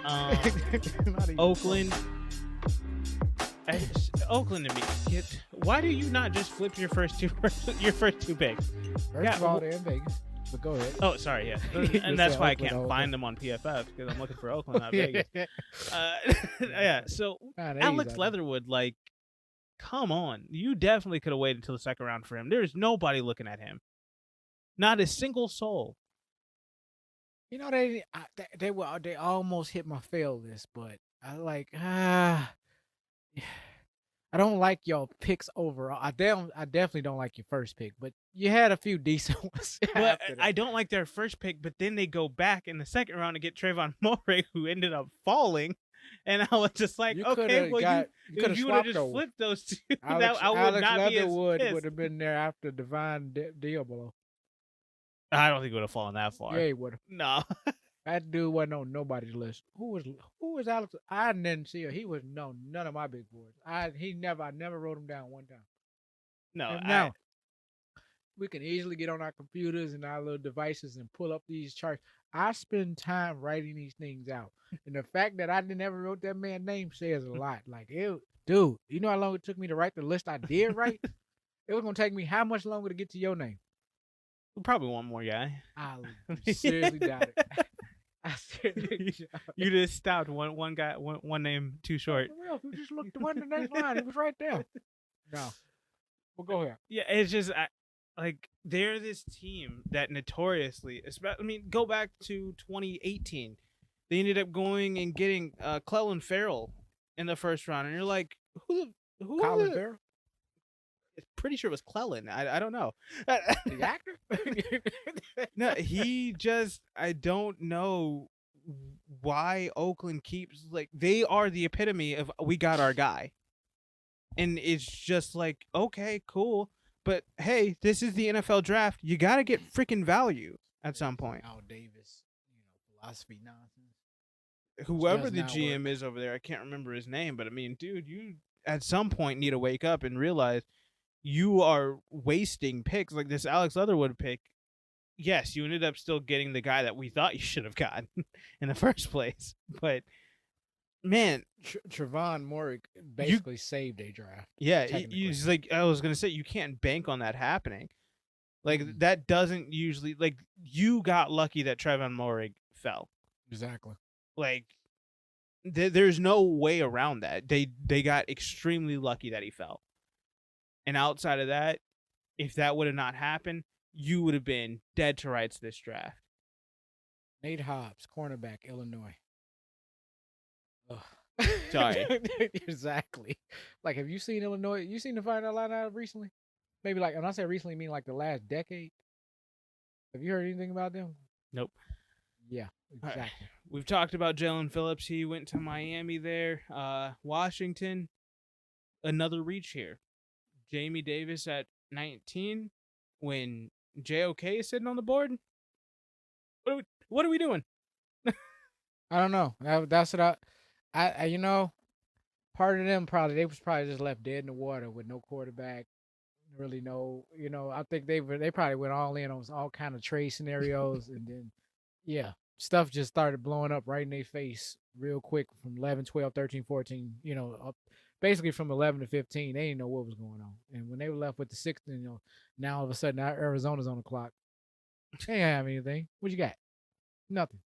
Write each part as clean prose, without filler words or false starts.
Not even Oakland. Oakland to me. Why do you not just flip your first two picks? First of all, they're in Vegas. But go ahead. Oh, sorry, yeah, and that's why I can't find them on PFF because I'm looking for Oakland, not Vegas. Yeah, so Alex Leatherwood, like, come on, you definitely could have waited until the second round for him. There's nobody looking at him, not a single soul. You know, they almost hit my fail list, but I like I don't like your picks overall. I definitely don't like your first pick, but you had a few decent ones. But I don't like their first pick, but then they go back in the second round to get Trayvon Mulray, who ended up falling. And I was just like, you okay, well, you would have just flipped those two. Alex Leatherwood would have been there after Divine Diablo. I don't think it would have fallen that far. Yeah, he would have. No. That dude wasn't on nobody's list. Who was Alex? I didn't see him. He was none of my big boys. I never wrote him down one time. No. And now we can easily get on our computers and our little devices and pull up these charts. I spend time writing these things out, and the fact that I never wrote that man's name says a lot. Like, dude, you know how long it took me to write the list I did write? It was gonna take me how much longer to get to your name? Probably one more guy. I seriously doubt it. You just stopped one guy, one name too short. For real, you just looked at the next line. It was right there. No. Well, go ahead. Yeah, it's just like they're this team that notoriously, go back to 2018. They ended up going and getting Clelin Ferrell in the first round, and you're like, who Colin Farrell? Pretty sure it was Clelin. I don't know. The actor? No, I don't know why Oakland keeps, like, they are the epitome of we got our guy. And it's just like, okay, cool. But hey, this is the NFL draft. You got to get freaking value at some point. Al Davis, philosophy nonsense. Whoever the GM is over there, I can't remember his name, but I mean, dude, you at some point need to wake up and realize you are wasting picks. Like this Alex Leatherwood pick. Yes, you ended up still getting the guy that we thought you should have gotten in the first place. But man, Trevon Morik basically saved a draft. Yeah, he's like, I was gonna say, you can't bank on that happening. Like that doesn't usually, like, you got lucky that Trevon Morik fell. Exactly. Like there's no way around that. They got extremely lucky that he fell. And outside of that, if that would have not happened, you would have been dead to rights this draft. Nate Hobbs, cornerback, Illinois. Sorry. Exactly. Like, have you seen Illinois? You seen the final line out recently? Maybe like, and I say recently, I mean like the last decade. Have you heard anything about them? Nope. Yeah, exactly. Right. We've talked about Jalen Phillips. He went to Miami there. Washington, another reach here. Jamie Davis at 19 when JOK is sitting on the board. What are we doing? I don't know. That's what I part of them they was probably just left dead in the water with no quarterback. Really no, I think they probably went all in on all kind of trade scenarios, and then stuff just started blowing up right in their face real quick from 11, 12, 13, 14, up basically from 11 to 15, they didn't know what was going on. And when they were left with the 16, now all of a sudden Arizona's on the clock. They didn't have anything. What you got? Nothing.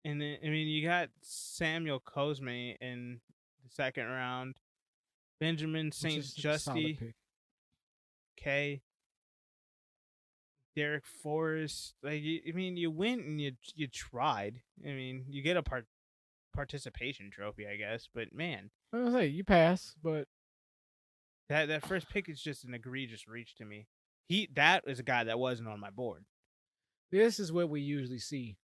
And then, you got Samuel Cosme in the second round. Benjamin St. Justy. K. Derek Forrest. Like, you went and you tried. You get a participation trophy, I guess. But man, I was gonna say you pass, but that first pick is just an egregious reach to me. That is a guy that wasn't on my board. This is what we usually see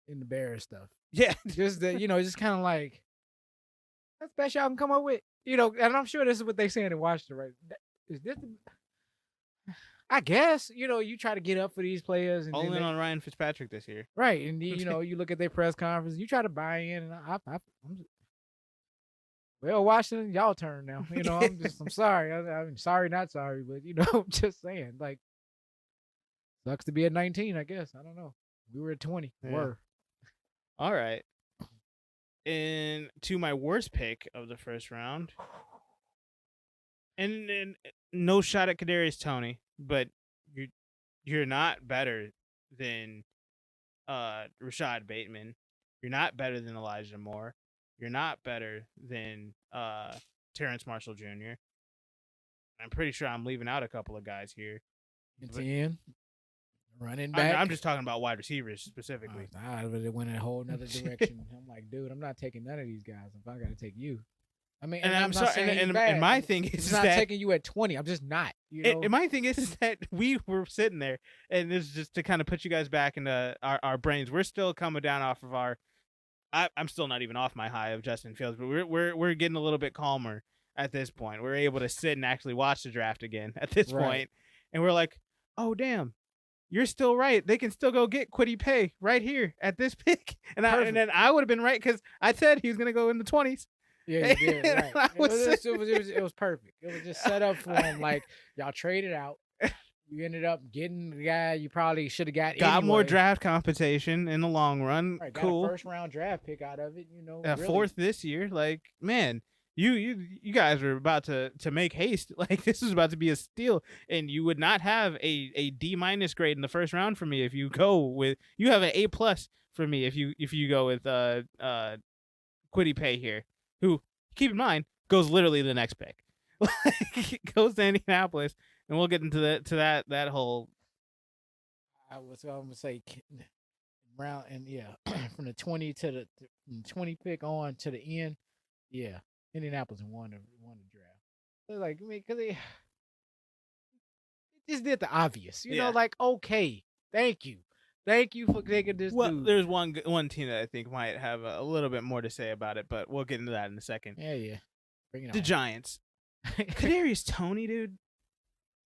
in the Bears stuff. Yeah, just that just kind of like that's the best y'all can come up with. And I'm sure this is what they saying in Washington, right? Is this? I guess you try to get up for these players and all in on Ryan Fitzpatrick this year, right? And you look at their press conference, you try to buy in, and well, Washington, y'all turn now. I'm sorry. I'm sorry, not sorry, but I'm just saying, like, sucks to be at 19. I guess I don't know. We were at 20. Yeah. Were. All right. And to my worst pick of the first round, and no shot at Kadarius Toney, but you're not better than Rashad Bateman. You're not better than Elijah Moore. You're not better than Terrence Marshall Jr. I'm pretty sure I'm leaving out a couple of guys here. And But 10, running I'm back. just talking about wide receivers specifically. I really went in a whole nother direction. I'm like, dude, I'm not taking none of these guys. If I got to take you, I mean, and I'm sorry, not saying and my thing is not that taking you at 20. I'm just not. You know, and my thing is that we were sitting there, and this is just to kind of put you guys back into our brains. We're still coming down off of our. I'm still not even off my high of Justin Fields, but we're getting a little bit calmer at this point. We're able to sit and actually watch the draft again at this point, and we're like, oh damn, you're still right. They can still go get Kwity Paye right here at this pick, and then I would have been right because I said he was gonna go in the 20s. Yeah, you did. Right. It was perfect. It was just set up for him. Like, y'all traded out. You ended up getting the guy you probably should have got anyway. More draft compensation in the long run. Right, cool. Got a first round draft pick out of it. You know, really. Fourth this year. Like, man, you guys were about to make haste. Like, this was about to be a steal, and you would not have a D- grade in the first round for me if you go with. You have an A+ for me if you go with Kwity Paye here, who, keep in mind, goes literally the next pick. Like, goes to Indianapolis, and we'll get into that whole. I was gonna say round, and yeah, from the 20 to the from the 20 pick on to the end, yeah, Indianapolis won the draft. They're like, I mean, because they just did the obvious, you know, like, okay, thank you for taking this. Dude. There's one team that I think might have a little bit more to say about it, but we'll get into that in a second. Yeah. Bring it on. The Giants. Kadarius Toney, dude.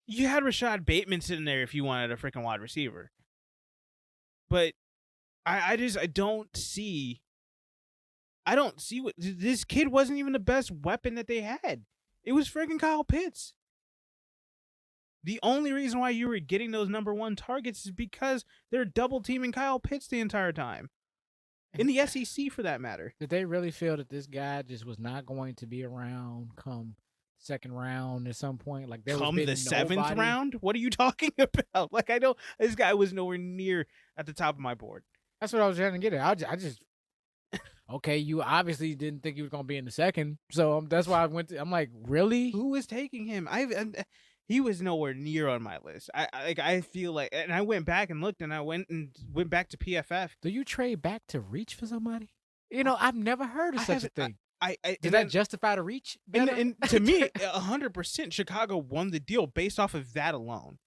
You had Rashad Bateman sitting there if you wanted a freaking wide receiver. But I don't see what this kid wasn't even the best weapon that they had. It was freaking Kyle Pitts. The only reason why you were getting those number one targets is because they're double teaming Kyle Pitts the entire time. In the SEC, for that matter. Did they really feel that this guy just was not going to be around come second round at some point? Like, there come was the seventh round? What are you talking about? Like, I know this guy was nowhere near at the top of my board. That's what I was trying to get at. I just okay, you obviously didn't think he was going to be in the second, so that's why I went to. I'm like, really? Who was taking him? He was nowhere near on my list. I feel like, and I went back and looked, and I went back to PFF. Do you trade back to reach for somebody? You know, I've never heard of such a thing. Did that justify the reach? And to me, 100%, Chicago won the deal based off of that alone.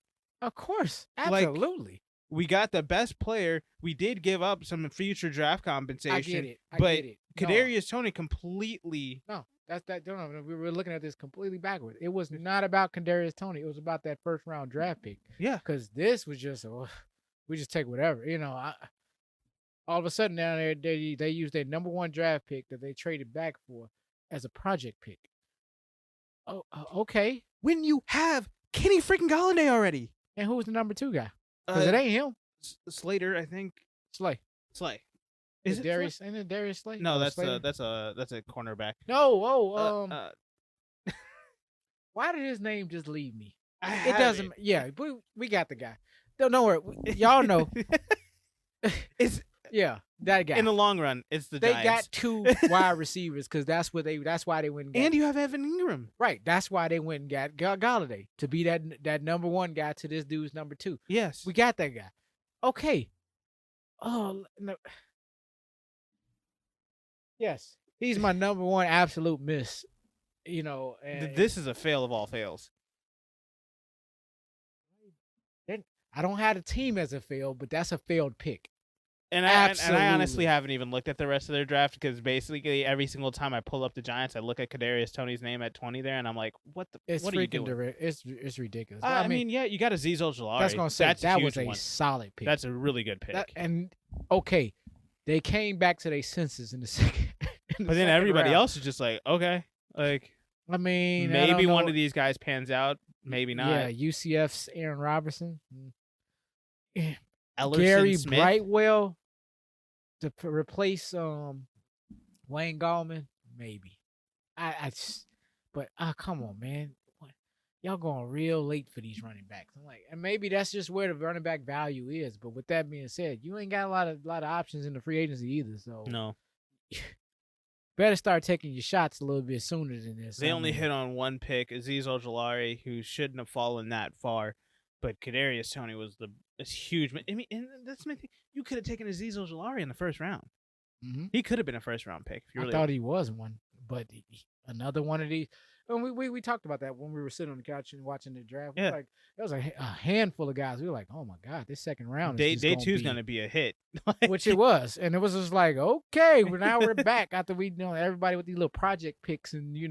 Of course, absolutely. Like, we got the best player. We did give up some future draft compensation. I get it. But Kadarius Toney completely. No, that's that. No, we were looking at this completely backwards. It was not about Kadarius Toney. It was about that first round draft pick. Yeah, because this was just we just take whatever. You know, all of a sudden down there they used their number one draft pick that they traded back for as a project pick. Oh, okay. When you have Kenny freaking Golladay already, and who was the number two guy? Because it ain't him. Slater, I think. Slay. Is it Darius? Slay? Ain't it Darius Slay? No, that's a cornerback. No. Why did his name just leave me? It doesn't. Yeah, we got the guy. Don't worry. Y'all know. It's that guy. In the long run, it's the Giants. They got two wide receivers because that's why they went and got. And you have Evan Ingram. Right. That's why they went and got Golladay to be that number one guy to this dude's number two. Yes. We got that guy. Okay. Oh no. Yes. He's my number one absolute miss. You know, this is a fail of all fails. I don't have a team as a fail, but that's a failed pick. And I honestly haven't even looked at the rest of their draft because basically every single time I pull up the Giants, I look at Kadarius Toney's name at 20 there, and I'm like, what are you doing? It's ridiculous. I mean, yeah, you got Azeez Ojulari. That's gonna say that was a solid pick. That's a really good pick. And okay, they came back to their senses in the second. But then everybody else is just like, okay, like, I mean, maybe one of these guys pans out, maybe not. Yeah, UCF's Aaron Robertson, Ellerson Gary Smith. Brightwell to replace Wayne Gallman, maybe. But come on, man. Y'all going real late for these running backs. I'm like, and maybe that's just where the running back value is. But with that being said, you ain't got a lot of options in the free agency either. So No. better start taking your shots a little bit sooner than this. They only hit on one pick, Azeez Ojulari, who shouldn't have fallen that far. But Kadarius Toney was huge. I mean, and that's my thing. You could have taken Azeez Ojulari in the first round. Mm-hmm. He could have been a first round pick. If you really thought he was one, but another one of these. And we talked about that when we were sitting on the couch and watching the draft. Yeah. Like there was a handful of guys. We were like, oh my god, this second round day is day two is going to be a hit. Which it was, and it was just like, okay, now we're back after we everybody with these little project picks, and we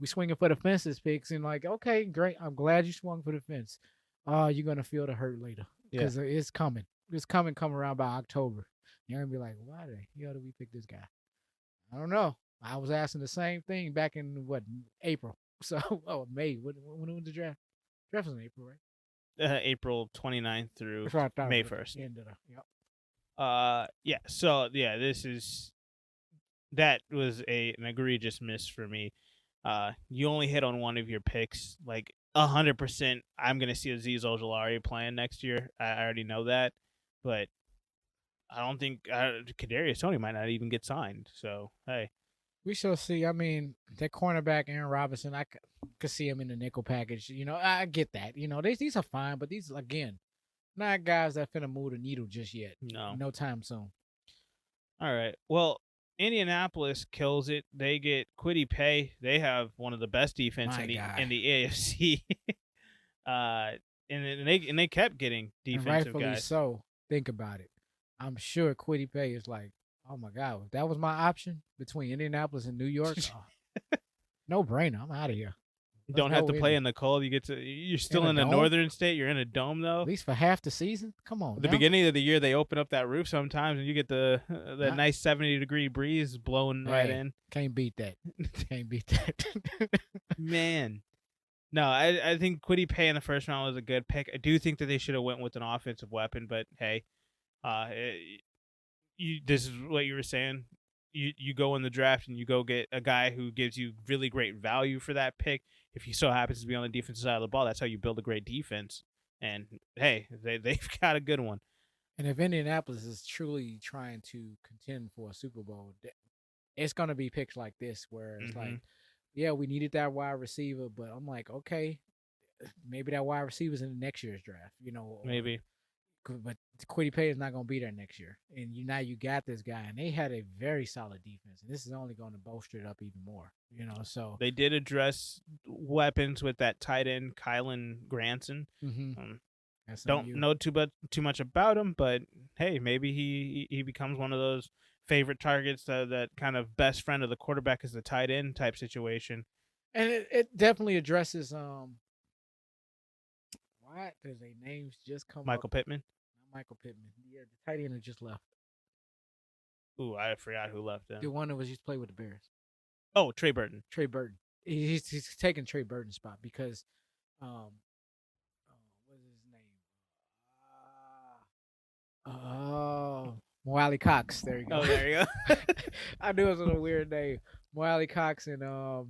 swinging for the fences picks, and like, okay, great, I'm glad you swung for the fence. You're gonna feel the hurt later because it's coming. It's coming around by October. You're gonna be like, why the hell did we pick this guy? I don't know. I was asking the same thing back in April. So May. When was the draft? Draft was in April, right? April 29th through May 1st. Yep. Yeah. So yeah, that was an egregious miss for me. You only hit on one of your picks. Like 100%, I'm gonna see Azeez Ojulari playing next year. I already know that, but I don't think Kadarius Toney might not even get signed. So hey, we shall see. I mean, that cornerback Aaron Robinson, I could see him in the nickel package. I get that. These are fine, but these again, not guys that finna move the needle just yet. No time soon. All right. Well, Indianapolis kills it. They get Kwity Paye. They have one of the best defense in the AFC. And they kept getting defensive and rightfully guys. So think about it. I'm sure Kwity Paye is like, oh my god, if that was my option between Indianapolis and New York, no brainer. I'm out of here. You don't have to play in the cold. You're still in a northern state. You're in a dome though. At least for half the season. Come on. At the beginning of the year, they open up that roof sometimes, and you get the nice 70-degree breeze blowing right in. Can't beat that. Can't beat that. Man. No, I think Kwity Paye in the first round was a good pick. I do think that they should have went with an offensive weapon, but hey, this is what you were saying. You go in the draft and you go get a guy who gives you really great value for that pick. If he so happens to be on the defensive side of the ball, that's how you build a great defense. And hey, they've got a good one. And if Indianapolis is truly trying to contend for a Super Bowl, it's going to be picks like this where it's like, yeah, we needed that wide receiver, but I'm like, okay, maybe that wide receiver's in the next year's draft, Maybe. But Kwity Paye is not going to be there next year. And now you got this guy, and they had a very solid defense. And this is only going to bolster it up even more, so. They did address weapons with that tight end, Kylan Granson. Don't know too much about him, but hey, maybe he becomes one of those favorite targets, that kind of best friend of the quarterback is the tight end type situation. And it definitely addresses what? There's a names just come Michael up. Pittman? Not Michael Pittman. Yeah, the tight end that just left. Ooh, I forgot who left him. The one that was used to play with the Bears. Oh, Trey Burton. Trey Burton. He's taking Trey Burton's spot because what's his name? Moali Cox. There you go. Oh, there you go. I knew it was a weird name. Moali Cox and the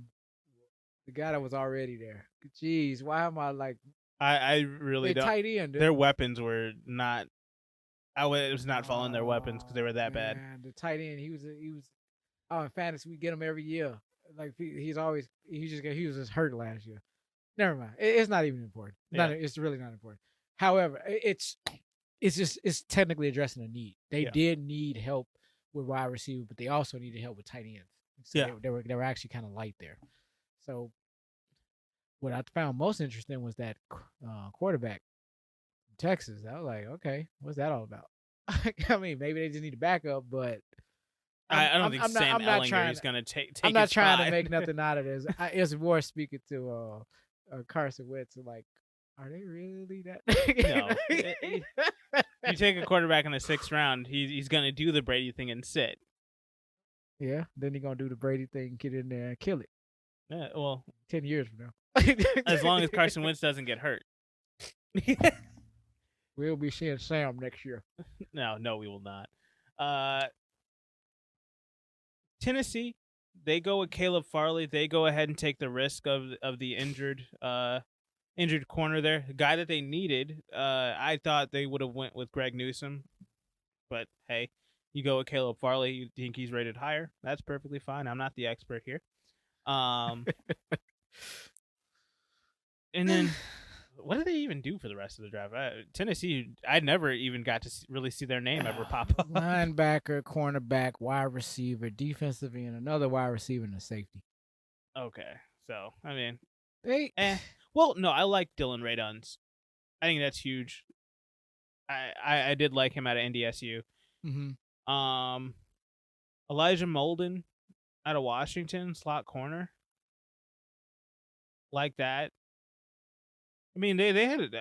guy that was already there. Jeez, why am I like? I really don't. Tight end. Their weapons were not. I was not following their weapons because they were that bad. The tight end, he was. In fantasy, we get him every year. Like he was just hurt last year. Never mind. It's not even important. Yeah. It's really not important. However, it's technically addressing a need. They did need help with wide receiver, but they also needed help with tight ends. So they were actually kind of light there. So what I found most interesting was that quarterback in Texas. I was like, okay, what's that all about? I mean, maybe they just need a backup, but I don't think Sam Ehlinger is going to take. I'm not trying to make nothing out of this. It's more speaking to Carson Wentz. Like, are they really that? No. You take a quarterback in the 6th round, he's going to do the Brady thing and sit. Yeah, then he's going to do the Brady thing, get in there and kill it. Yeah, well, 10 years from now. As long as Carson Wentz doesn't get hurt. We'll be seeing Sam next year. No, we will not. Tennessee, they go with Caleb Farley. They go ahead and take the risk of the injured corner there, the guy that they needed. I thought they would have went with Greg Newsome, but hey, you go with Caleb Farley. You think he's rated higher? That's perfectly fine. I'm not the expert here. Um, and then what did they even do for the rest of the draft? Tennessee, I never even got to really see their name ever pop up. Linebacker, cornerback, wide receiver, defensive end, another wide receiver, and a safety. Okay, so I mean, well, no, I like Dylan Raduns. I think that's huge. I did like him out of NDSU. Mm-hmm. Elijah Molden out of Washington, slot corner, like that. I mean, they had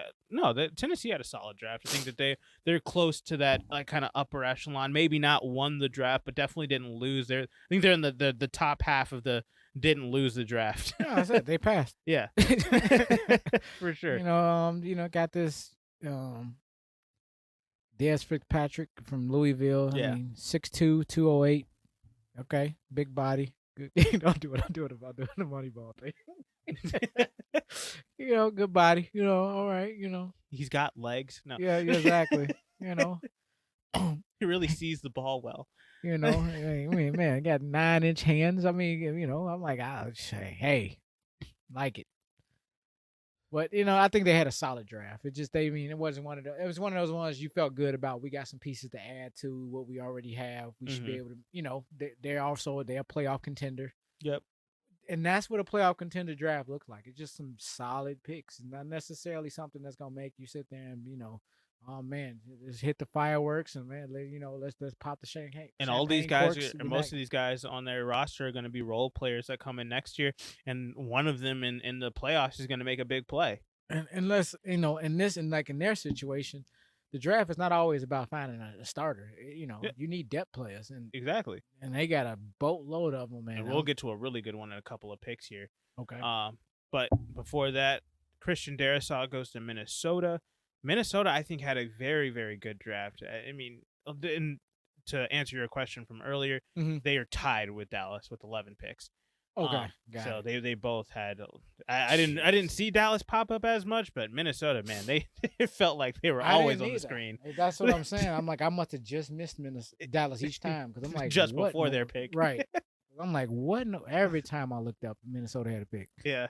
Tennessee had a solid draft. I think that they're close to that like kind of upper echelon. Maybe not won the draft, but definitely didn't lose. I think they're in the top half of the didn't lose the draft. No, that's it. They passed. Yeah, for sure. Got this Des Fitzpatrick from Louisville. Yeah. I mean, 6'2", 208. Okay, big body. Good. Don't do it about doing the money ball thing. Good body. All right. He's got legs. No. Yeah, exactly. He really sees the ball well. I mean, man, I got 9-inch hands. I mean, I'm like, I'll say, hey, like it. But I think they had a solid draft. It wasn't one of the. It was one of those ones you felt good about. We got some pieces to add to what we already have. We should be able to. They're a playoff contender. Yep. And that's what a playoff contender draft looks like. It's just some solid picks, not necessarily something that's gonna make you sit there and oh man, just hit the fireworks and man, let's pop the champagne. And all these guys, most of these guys on their roster are going to be role players that come in next year, and one of them in the playoffs is going to make a big play. And unless in their situation, the draft is not always about finding a starter. You need depth players, and exactly. And they got a boatload of them, man. And we'll get to a really good one in a couple of picks here. Okay. But before that, Christian Darrisaw goes to Minnesota. Minnesota, I think, had a very, very good draft. I mean, to answer your question from earlier, they are tied with Dallas with 11 picks. Okay, so they both had. I didn't see Dallas pop up as much, but Minnesota, man, it felt like they were always on the screen. That's what I'm saying. I'm like, I must have just missed Dallas each time because I'm like, just before their pick, right? I'm like, what? No, every time I looked up, Minnesota had a pick. Yeah.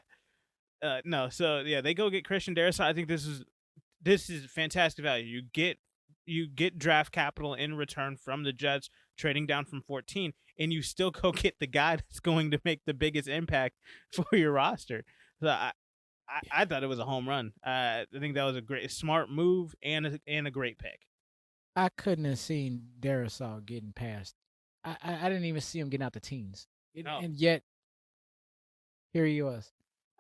No. So yeah, they go get Christian Darrisaw. I think this is fantastic value. You get draft capital in return from the Jets, trading down from 14, and you still go get the guy that's going to make the biggest impact for your roster. So I thought it was a home run. I think that was a smart move and a great pick. I couldn't have seen Darrisaw getting past. I didn't even see him getting out the teens. No. And yet, here he was.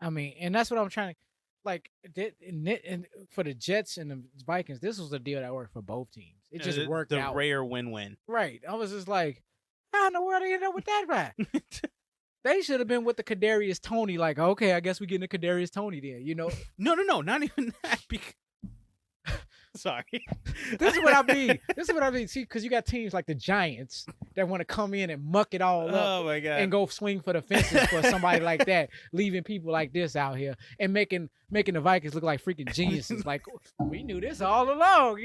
I mean, and that's what I'm trying to. Like, and for the Jets and the Vikings, this was a deal that worked for both teams. It just worked out. The rare win-win. Right. I was just like, how in the world did they end up with that guy? They should have been with the Kadarius Toney. Like, okay, I guess we getting the Kadarius Toney then. No, not even that. Sorry. This is what I mean. See, because you got teams like the Giants that want to come in and muck it all up. Oh my God. And go swing for the fences for somebody like that, leaving people like this out here and making the Vikings look like freaking geniuses. Like, we knew this all along.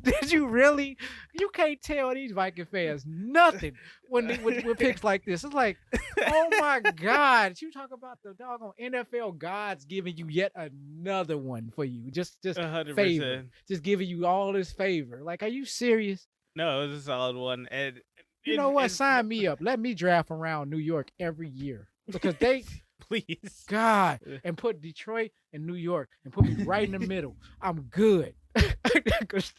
Did you really? You can't tell these Viking fans nothing when picks like this. It's like, oh my God. You talk about the doggone NFL gods giving you yet another one for you. Just 100%. Favor. Just giving you all this favor. Like, are you serious? No, it was a solid one. And you know what? Sign me up. Let me draft around New York every year because they please God and put Detroit and New York and put me right in the middle. I'm good. Because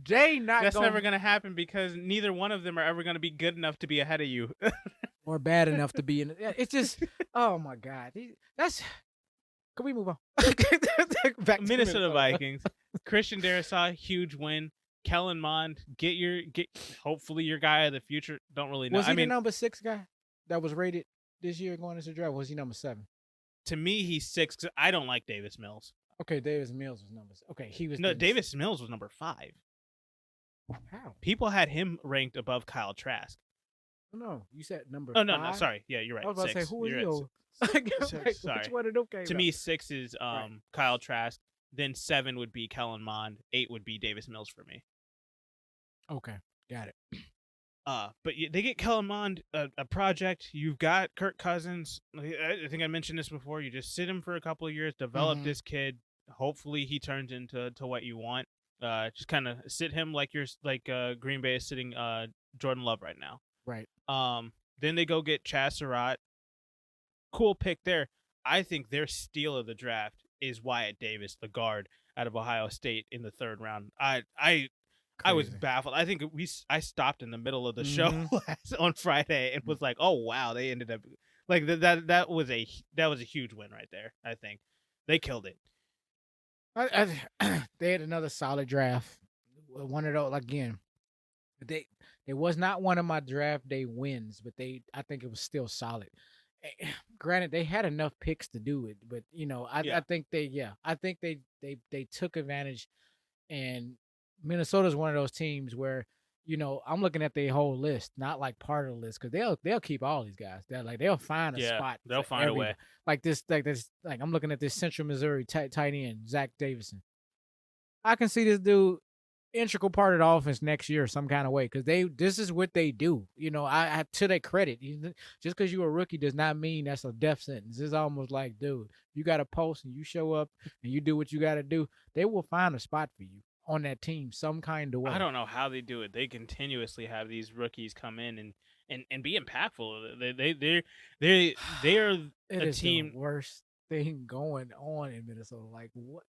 that's never gonna happen because neither one of them are ever gonna be good enough to be ahead of you or bad enough to be in. It's just oh my God. Can we move on? Back to Minnesota Vikings. Christian Darrisaw, huge win. Kellen Mond, get hopefully your guy of the future. Don't really know. Was he the number 6 guy that was rated this year going into the draft? Was he number 7? To me, he's 6 because I don't like Davis Mills. Okay, Davis Mills was number 6. Okay, he was. No, Davis Mills was number 5. How? People had him ranked above Kyle Trask. No, you said number Oh no, 5. sorry. Yeah, you're I right. was about to say, 6. who is You're he right. over? Like, which Sorry. one of them came To out? me, 6 is Right. Kyle Trask. Then 7 would be Kellen Mond. 8 would be Davis Mills for me. Okay, got it. But they get Kellen Mond a project. You've got Kirk Cousins. I think I mentioned this before. You just sit him for a couple of years, develop Mm-hmm. this kid. Hopefully, he turns into what you want. Just kind of sit him like you're like Green Bay is sitting Jordan Love right now. Right. Then they go get Chaz Surratt. Cool pick there. I think their steal of the draft is Wyatt Davis, the guard out of Ohio State in the 3rd round. I was Crazy. baffled. I think I stopped in the middle of the show Mm-hmm. on Friday and was like, "Oh wow!" They ended up like that was a huge win right there. I think they killed it. They had another solid draft. One of those again. They it was not one of my draft day wins, but I think it was still solid. Granted, they had enough picks to do it, but I Yeah, think they took advantage. And Minnesota's one of those teams where I'm looking at their whole list, not like part of the list, because they'll keep all these guys. They'll find a yeah, spot they'll for find a everybody. way. Like I'm looking at this Central Missouri tight end Zach Davison. I can see this dude integral part of the offense next year some kind of way because this is what they do. I to their credit, just because you're a rookie does not mean that's a death sentence. It's almost like, dude, you got a post and you show up and you do what you got to do, they will find a spot for you on that team some kind of I way. don't know how they do it. They continuously have these rookies come in and be impactful. They are It a is the team. worst thing going on in Minnesota. Like what?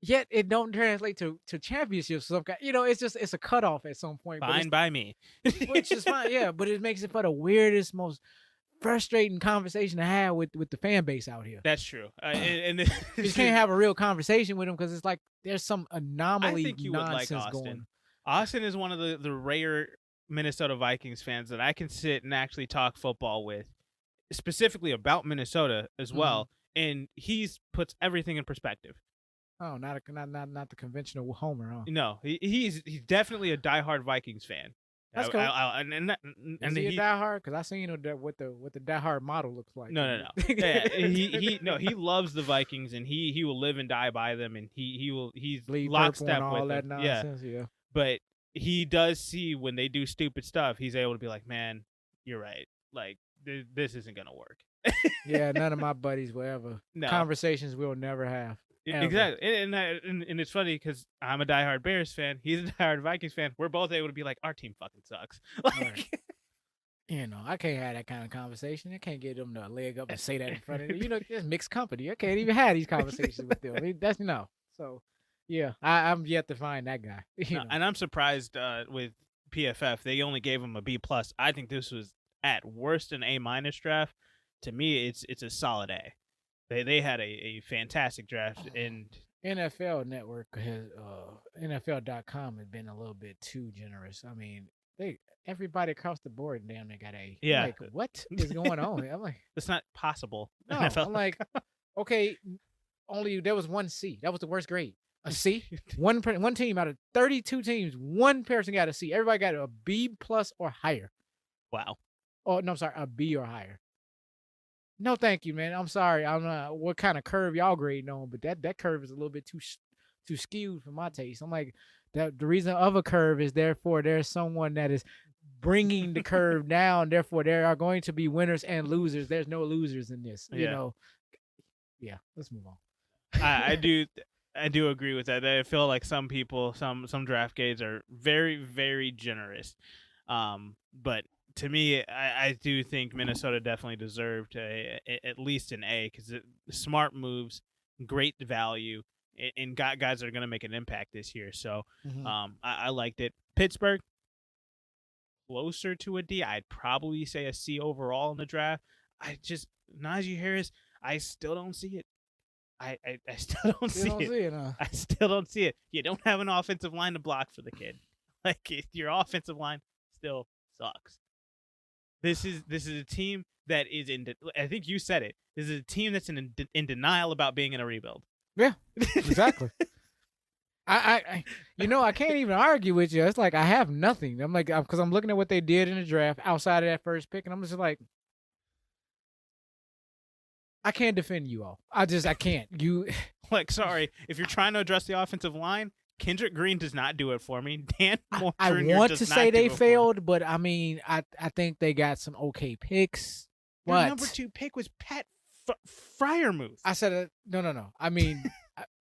Yet it don't translate to championships. Some kind, it's a cutoff at some point. But Fine by me. which is fine, yeah. But it makes it for the weirdest, most frustrating conversation to have with the fan base out here. That's true. And You just can't have a real conversation with them because it's like there's some I anomaly think you would like nonsense Austin. going. Austin is one of the rare Minnesota Vikings fans that I can sit and actually talk football with, specifically about Minnesota as well. And he's puts everything in perspective. Oh, not the conventional homer, huh? No, he's definitely a diehard Vikings fan. That's cool. Is he a diehard? Because I seen what the diehard model looks like. No. Yeah, he loves the Vikings and he will live and die by them and he's Bleed lockstep purple and all with that them. nonsense. Yeah. But he does see when they do stupid stuff, he's able to be like, man, you're right. Like this isn't gonna work. Yeah, none of my buddies will ever. No. Conversations we'll never have. Ever. Exactly, and it's funny because I'm a diehard Bears fan. He's a diehard Vikings fan. We're both able to be like, our team fucking sucks. Like, I can't have that kind of conversation. I can't get them to leg up and say that in front of you. It's mixed company. I can't even have these conversations with them. That's So, yeah, I'm yet to find that guy. And I'm surprised with PFF. They only gave him a B+. I think this was at worst an A- draft. To me, it's a solid A. They had a fantastic draft, and NFL Network has NFL.com has been a little bit too generous. I mean, everybody across the board damn they got A. Yeah. I'm like, what is going on? I'm like, that's not possible. No, I'm like, okay, only there was one C. That was the worst grade. A C. one team out of 32 teams, one person got a C. Everybody got a B+ or higher. Wow. Oh no, I'm sorry, a B or higher. No, thank you, man. I'm sorry. I don't know what kind of curve y'all grading on, but that curve is a little bit too skewed for my taste. I'm like, the reason of a curve is therefore there's someone that is bringing the curve down. Therefore, there are going to be winners and losers. There's no losers in this. Yeah. Let's move on. I do agree with that. I feel like some people, some draft grades are very, very generous. But to me, I do think Minnesota definitely deserved at least an A because smart moves, great value, and got guys that are going to make an impact this year. So I liked it. Pittsburgh, closer to a D. I'd probably say a C overall in the draft. Najee Harris, I still don't see it. I still don't see it. I still don't see it. You don't have an offensive line to block for the kid. Like your offensive line still sucks. This is a team that is I think you said it. This is a team that's in denial about being in a rebuild. Yeah, exactly. I can't even argue with you. It's like I have nothing. I'm like, because I'm looking at what they did in the draft outside of that first pick, and I'm just like, I can't defend you all. I can't. You Like, sorry, if you're trying to address the offensive line, Kendrick Green does not do it for me. Dan Moore I Jr. want to does say not do they it for me. failed, but I mean, I think they got some okay picks. Your But number 2 pick was Pat Fryermuth. I said no. I mean,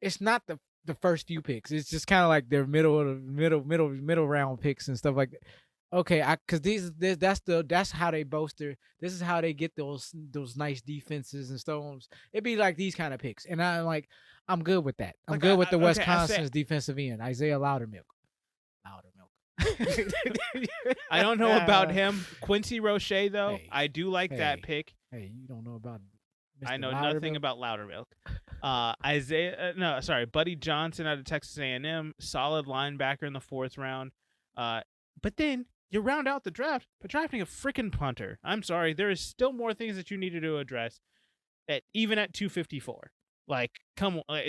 it's not the first few picks. It's just kind of like their middle round picks and stuff like that. Okay, because that's how they bolster. This is how they get those nice defenses and stones. It'd be like these kind of picks, and I'm good with that. I'm Like, good with the okay, Wisconsin's defensive end, Isaiah Loudermilk. I don't know about him. Quincy Roche, though, Hey, I do like that pick. Hey, you don't know about Mr. I know Loudermilk? nothing about Loudermilk. Buddy Johnson out of Texas A&M, solid linebacker in the 4th round. But then you round out the draft by drafting a freaking punter. I'm sorry, there is still more things that you needed to address. Even at 254, like, come on,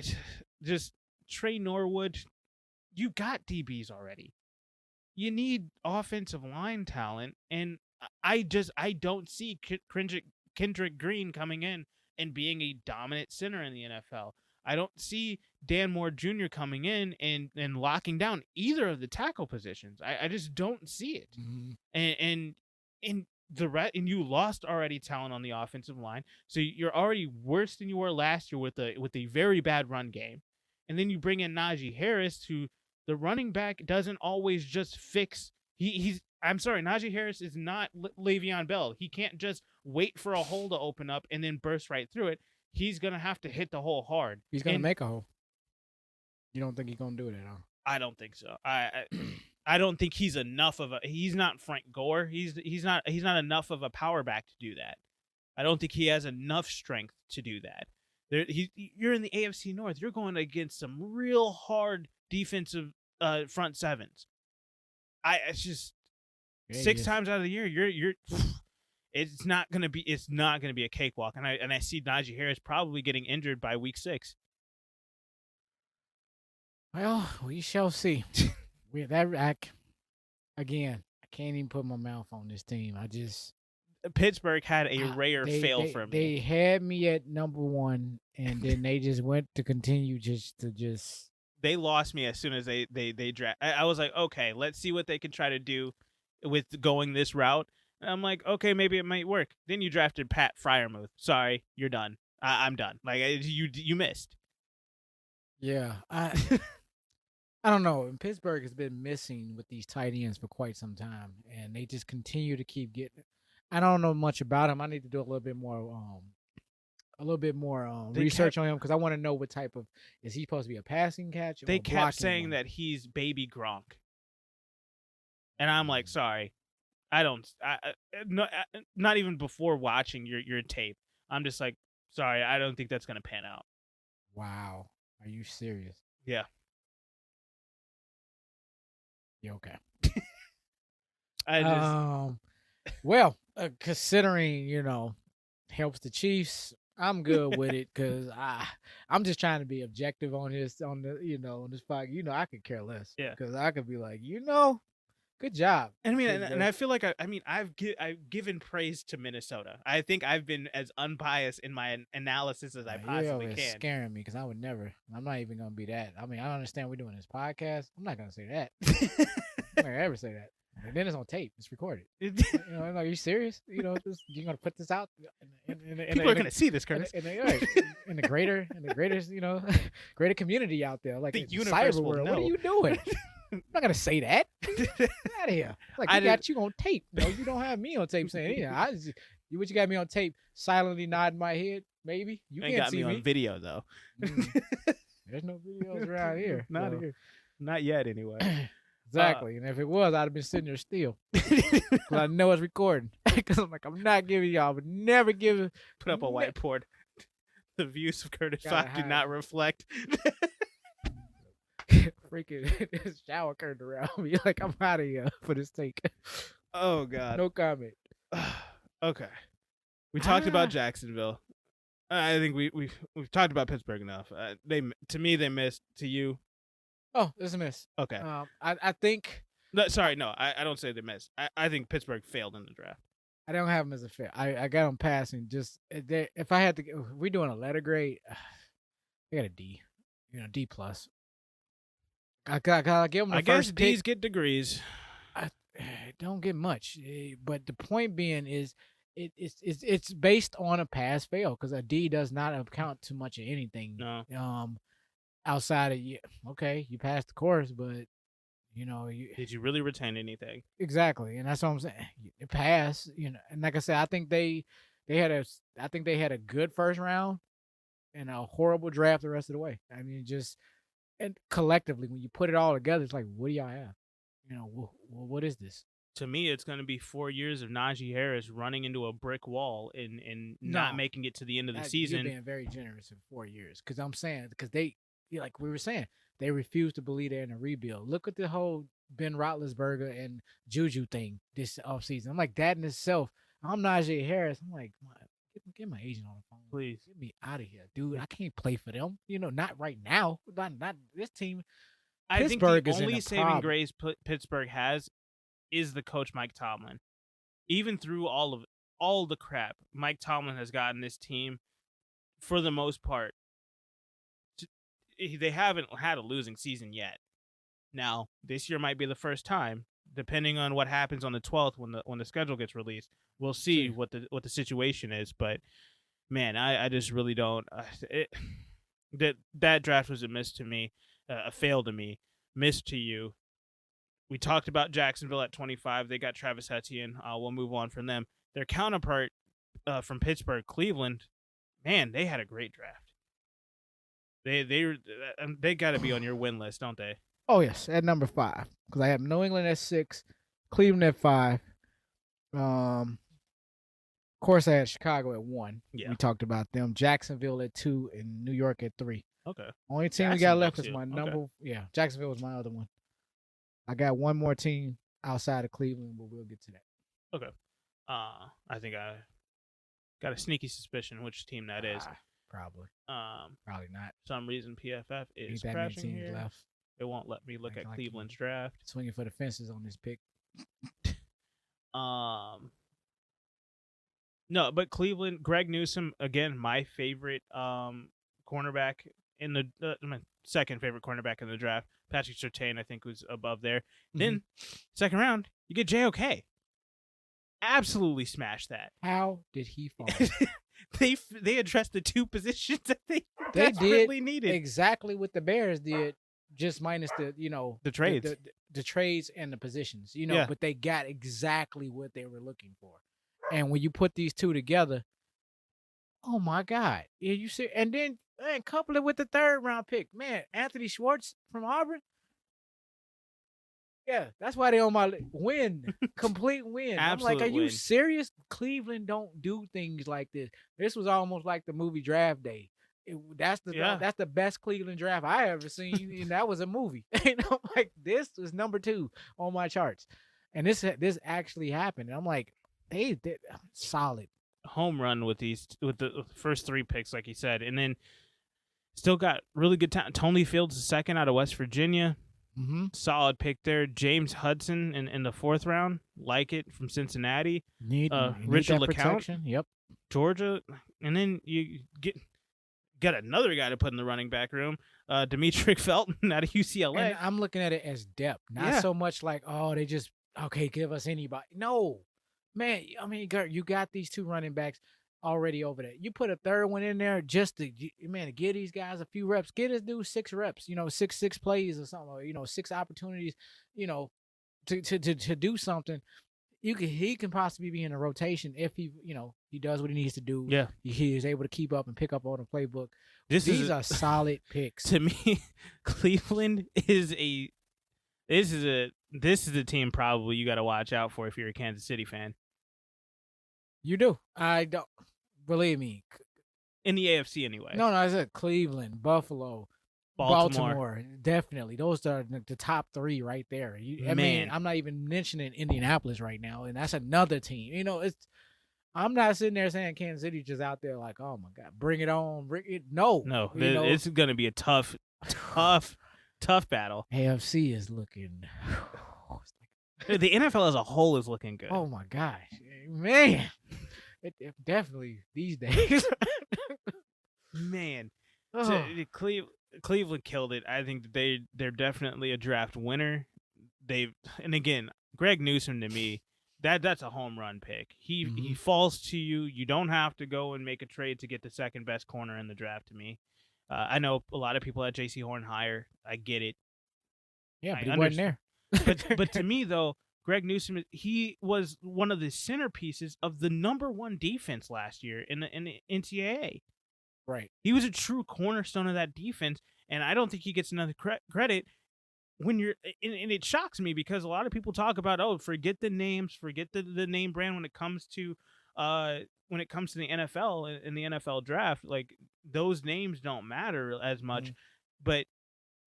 just Trey Norwood. You got DBs already. You need offensive line talent, and I don't see Kendrick Green coming in and being a dominant center in the NFL. I don't see Dan Moore Jr. coming in and locking down either of the tackle positions. I just don't see it. Mm-hmm. And you lost already talent on the offensive line, so you're already worse than you were last year with a very bad run game, and then you bring in Najee Harris, who the running back doesn't always just fix. I'm sorry, Najee Harris is not Le'Veon Bell. He can't just wait for a hole to open up and then burst right through it. He's gonna have to hit the hole hard. He's gonna make a hole. You don't think he's gonna do that, huh? I don't think so. I don't think he's enough of a. He's not Frank Gore. He's not enough of a power back to do that. I don't think he has enough strength to do that. You're in the AFC North. You're going against some real hard defensive front sevens. It's just 6 times out of the year you're it's not gonna be a cakewalk. And I see Najee Harris probably getting injured by week 6. Well, we shall see. Again, I can't even put my mouth on this team. Pittsburgh had a rare fail for me. They had me at number 1, and then they just went to continue just. They lost me as soon as they draft. I was like, okay, let's see what they can try to do with going this route. And I'm like, okay, maybe it might work. Then you drafted Pat Fryermuth. Sorry, you're done. I'm done. Like, you missed. Yeah, I don't know. Pittsburgh has been missing with these tight ends for quite some time, and they just continue to keep getting. I don't know much about him. I need to do a little bit more research on him, because I want to know what type of, is he supposed to be a passing catch? They kept saying that he's baby Gronk, and I'm like, sorry, not even before watching your tape. I'm just like, sorry, I don't think that's gonna pan out. Wow, are you serious? Yeah. Yeah, okay. Well, considering, helps the Chiefs, I'm good with it, because I'm just trying to be objective on this podcast. I could care less. Yeah. Because I could be like, good job. And I mean, and I feel like I've given praise to Minnesota. I think I've been as unbiased in my analysis as I possibly can. It's scaring me, because I would never. I'm not even gonna be that. I mean, I understand we're doing this podcast. I'm not gonna say that. I'm not gonna ever say that. And then it's on tape. It's recorded. Are you serious? You're gonna put this out? People are gonna see this, Curtis. In the greater, greater community out there, like the universe cyber world. What are you doing? I'm not gonna say that. Get out of here. Like, I got you on tape. You don't have me on tape saying anything. You got me on tape silently nodding my head. Maybe you can't got see me on video though. There's no videos around here. Not here. Not yet, anyway. Exactly. And if it was, I'd have been sitting there still. But I know it's recording. Because I'm like, I'm not giving y'all. I would never give. Put up a whiteboard. The views of Curtis Fox do not reflect. Freaking shower curtain around me. Like, I'm out of here for this take. Oh God. No comment. Okay. We talked about Jacksonville. I think we've talked about Pittsburgh enough. They missed. To you, Oh, it's a miss. Okay. I think No, sorry, no, I don't say they missed. I think Pittsburgh failed in the draft. I don't have him as a fit. I got him passing. Just if I had to, if we're doing a letter grade. I got a D, D plus. I give him the I guess first pick. D's get degrees. I don't get much, but the point being is, it's based on a pass fail because a D does not account too much of anything. No. Outside of you, okay, you passed the course, but Did you really retain anything? exactly, and that's what I'm saying. It passed, and like I said, I think they had a good first round and a horrible draft the rest of the way. I mean, just and collectively, when you put it all together, it's like, what do y'all have? What is this? To me, it's going to be 4 years of Najee Harris running into a brick wall and not No, making it to the end of the you're season. being very generous in 4 years because I'm saying because like we were saying, they refuse to believe they're in a rebuild. Look at the whole Ben Roethlisberger and Juju thing this offseason. I'm like that in itself. I'm Najee Harris. I'm like, get my agent on the phone. Please. Get me out of here, dude. I can't play for them. Not right now. Not this team. I Pittsburgh think the is only in a saving problem. grace Pittsburgh has is the coach Mike Tomlin. Even through all the crap Mike Tomlin has gotten this team, for the most part, they haven't had a losing season yet. Now, this year might be the first time, depending on what happens on the 12th when the schedule gets released. We'll see what the situation is, but man, I just really don't. That draft was a miss to me, a fail to me, miss to you. We talked about Jacksonville at 25. They got Travis Etienne. We'll move on from them. Their counterpart from Pittsburgh, Cleveland, man, they had a great draft. They got to be on your win list, don't they? Oh yes, at number 5 because I have New England at 6, Cleveland at 5. Of course, I had Chicago at 1. Yeah. We talked about them. Jacksonville at 2 and New York at 3. Okay. Only team we got left is my number. Okay. Yeah, Jacksonville was my other one. I got one more team outside of Cleveland, but we'll get to that. Okay. I think I got a sneaky suspicion which team that is. Probably. Probably not. For some reason PFF is Ain't crashing here. Left. It won't let me look at Cleveland's draft. Swinging for the fences on this pick. No, but Cleveland, Greg Newsome, again, my favorite cornerback in the my second favorite cornerback in the draft. Patrick Surtain, I think, was above there. Mm-hmm. Then, second round, you get JOK. Absolutely smashed that. How did he fall? They addressed the two positions that they desperately needed. Exactly what the Bears did, just minus the trades, the trades and the positions. But they got exactly what they were looking for. And when you put these two together, oh my God! Yeah, you see, and then couple it with the third round pick, man, Anthony Schwartz from Auburn. Yeah, that's why they on my win, complete win. I'm like, are you serious? Cleveland don't do things like this. This was almost like the movie Draft Day. That's the best Cleveland draft I ever seen, and that was a movie. Like this was number 2 on my charts, and this actually happened. And I'm like, they did solid home run with the first 3 picks, like you said, and then still got really good talent. Tony Fields, the second out of West Virginia. Mm-hmm. Solid pick there. James Hudson in the 4th round, like it, from Cincinnati. Richard LeCount, yep. Georgia, and then you got another guy to put in the running back room, Demetric Felton out of UCLA. And I'm looking at it as depth, not so much like, oh, they just give us anybody. No, man. I mean, you got these 2 running backs already over there. You put a third one in there just to give these guys a few reps. Get this dude 6 reps, 6 plays or something, 6 opportunities, to do something. He can possibly be in a rotation if he does what he needs to do. Yeah, he is able to keep up and pick up on the playbook. These are solid picks. To me, Cleveland is a team probably you got to watch out for if you're a Kansas City fan. You do. I don't believe me. In the AFC anyway. No, I said Cleveland, Buffalo, Baltimore. Definitely. Those are the top 3 right there. I mean, I'm not even mentioning Indianapolis right now, and that's another team. I'm not sitting there saying Kansas City just out there like, oh my God, bring it on. No. It's going to be a tough Tough battle. AFC is looking. The NFL as a whole is looking good. Oh my gosh, man! It definitely these days. Man, so Oh. Cleveland killed it. I think that they're definitely a draft winner. And again, Greg Newsome to me, that's a home run pick. He falls to you. You don't have to go and make a trade to get the second best corner in the draft. To me, I know a lot of people had J.C. Horn higher. I get it. Yeah, I but he wasn't understand. there. But to me though, Greg Newsome, he was one of the centerpieces of the number one defense last year in the NCAA. Right. He was a true cornerstone of that defense, and I don't think he gets another credit when you're. And it shocks me because a lot of people talk about, oh, forget the names, forget the name brand when it comes to the NFL and the NFL draft. Like those names don't matter as much, but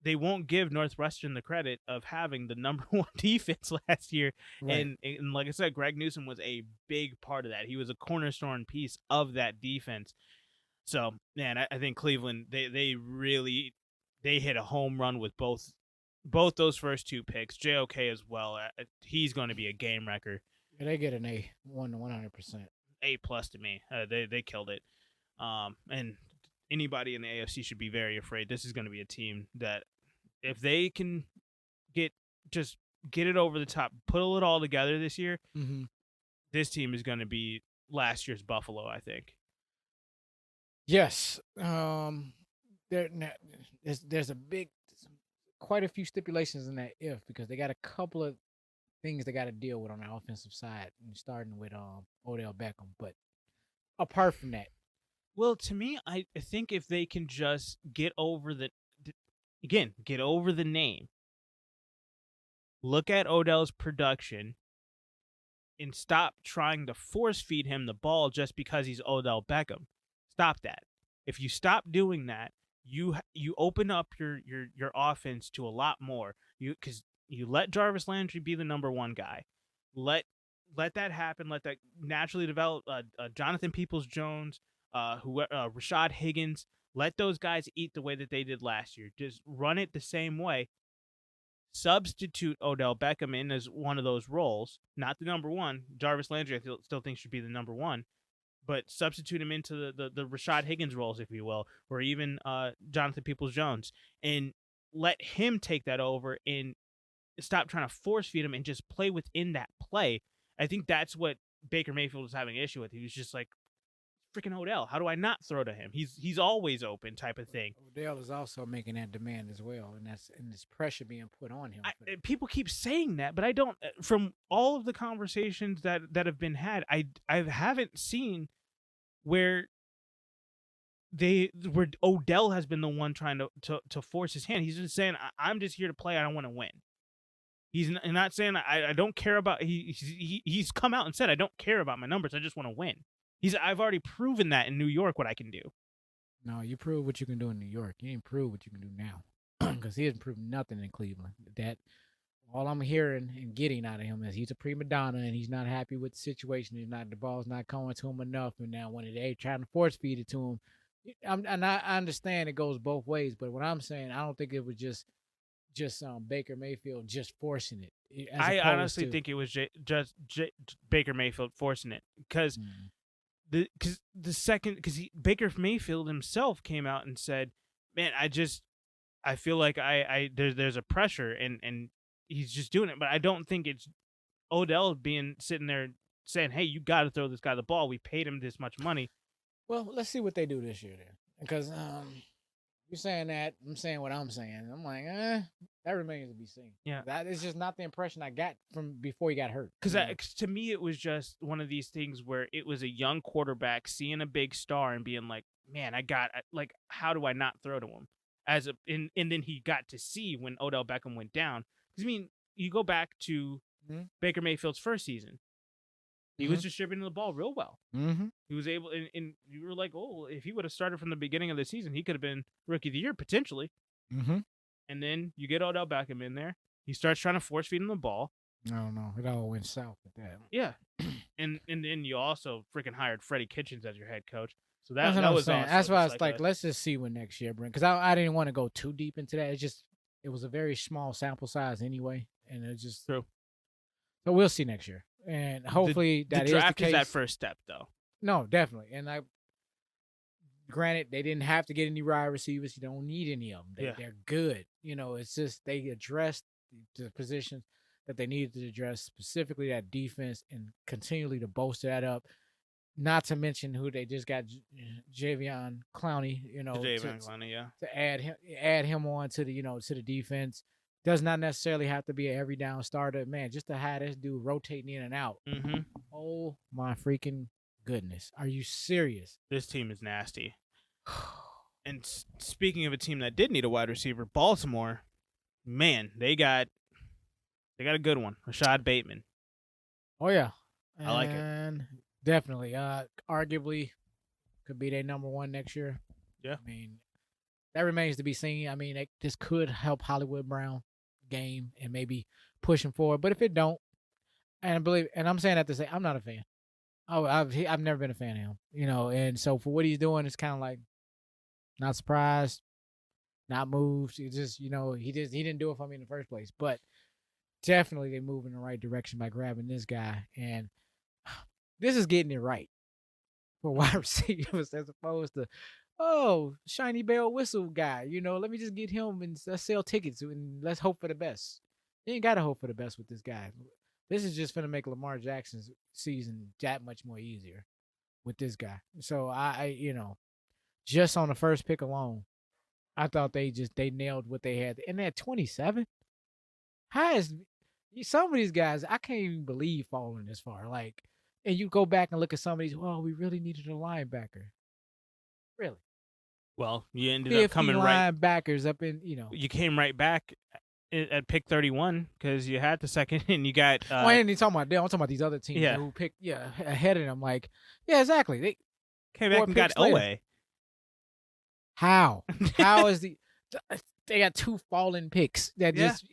they won't give Northwestern the credit of having the number one defense last year. Right. And like I said, Greg Newsome was a big part of that. He was a cornerstone piece of that defense. So, man, I think Cleveland they really hit a home run with both those first two picks. JOK as well. He's going to be a game wrecker. Yeah, they get an A, 100%. A+ to me. They killed it. And anybody in the AFC should be very afraid. This is going to be a team that if they can get it over the top, put it all together this year, this team is going to be last year's Buffalo, I think. Yes. There's quite a few stipulations in that because they got a couple of things they got to deal with on the offensive side, starting with Odell Beckham. But apart from that, well, to me, I think if they can just get over the name, look at Odell's production, and stop trying to force feed him the ball just because he's Odell Beckham. Stop that. If you stop doing that, you open up your offense to a lot more. Because you let Jarvis Landry be the number one guy. Let that happen. Let that naturally develop. Jonathan Peoples-Jones, Rashad Higgins. Let those guys eat the way that they did last year. Just run it the same way. Substitute Odell Beckham in as one of those roles, not the number one. Jarvis Landry, I still think should be the number one, but substitute him into the Rashad Higgins roles, if you will, or even Jonathan Peoples-Jones, and let him take that over and stop trying to force feed him and just play within that play. I think that's what Baker Mayfield was having an issue with. He was just like, freaking Odell, how do I not throw to him? He's always open, type of thing. Odell is also making that demand as well, and this pressure being put on him. People keep saying that, but I don't. From all of the conversations that have been had, I haven't seen where Odell has been the one trying to force his hand. He's just saying, I'm just here to play. I don't want to win. He's not saying I don't care about. He's come out and said I don't care about my numbers. I just want to win. I've already proven that in New York what I can do. No, you prove what you can do in New York. You ain't prove what you can do now, because he hasn't proved nothing in Cleveland. That all I'm hearing and getting out of him is he's a prima donna and he's not happy with the situation. The ball's not coming to him enough, and now when they trying to force feed it to him, I understand it goes both ways. But what I'm saying, I don't think it was just Baker Mayfield just forcing it. I honestly think it was just Baker Mayfield forcing it because. Because Baker Mayfield himself came out and said, "Man, I feel like there's a pressure and he's just doing it." But I don't think it's Odell sitting there saying, "Hey, you got to throw this guy the ball. We paid him this much money." Well, let's see what they do this year then, because you're saying that, I'm saying what I'm saying. I'm like, that remains to be seen. Yeah, that is just not the impression I got from before he got hurt. Because to me, it was just one of these things where it was a young quarterback seeing a big star and being like, "Man, how do I not throw to him?" And then he got to see when Odell Beckham went down. Because I mean, you go back to Baker Mayfield's first season. He was distributing the ball real well. He was able, and you were like, oh, if he would have started from the beginning of the season, he could have been Rookie of the Year, potentially. And then you get Odell Beckham in there. He starts trying to force feed him the ball. No. It all went south with that. Yeah. and then you also freaking hired Freddie Kitchens as your head coach. So that was saying. That's why I was like, let's just see what next year brings. Because I didn't want to go too deep into that. It's just it was a very small sample size anyway, and it just True. so we'll see next year, and The hopefully the that is the draft is that case. first step, though. No, definitely, and I granted they didn't have to get any wide receivers. You don't need any of them. Yeah. They're good. It's just they addressed the positions that they needed to address, specifically that defense, and continually to bolster that up. Not to mention who they just got, Javion Clowney. Javion Clowney, yeah. To add him on to the defense. Does not necessarily have to be an every down starter, man. Just to have this dude rotating in and out. Mm-hmm. Oh my freaking goodness! Are you serious? This team is nasty. And speaking of a team that did need a wide receiver, Baltimore, man, they got a good one, Rashad Bateman. Oh yeah, I like it. Definitely. Arguably, could be their number one next year. Yeah. I mean, that remains to be seen. I mean, this could help Hollywood Brown game and maybe push him forward. But if it don't, and I believe, and I'm saying that to say, I'm not a fan. Oh, I've never been a fan of him. And so for what he's doing, it's kind of like not surprised, not moved. He just, he didn't do it for me in the first place. But definitely they move in the right direction by grabbing this guy, and this is getting it right for wide receivers as opposed to, oh, shiny bell whistle guy. Let me just get him and let's sell tickets and let's hope for the best. You ain't got to hope for the best with this guy. This is just going to make Lamar Jackson's season that much more easier with this guy. So I just on the first pick alone, I thought they nailed what they had. And at 27, how is some of these guys, I can't even believe falling this far. Like, and you go back and look at some of these, we really needed a linebacker. Really? Well, you ended up coming right. Linebackers up in, You came right back at pick 31 because you had the second and you got. I ain't talking about them. I'm talking about these other teams who picked ahead of them. Like, yeah, exactly. They came back and got Owe. How? How is they got 2 fallen picks that just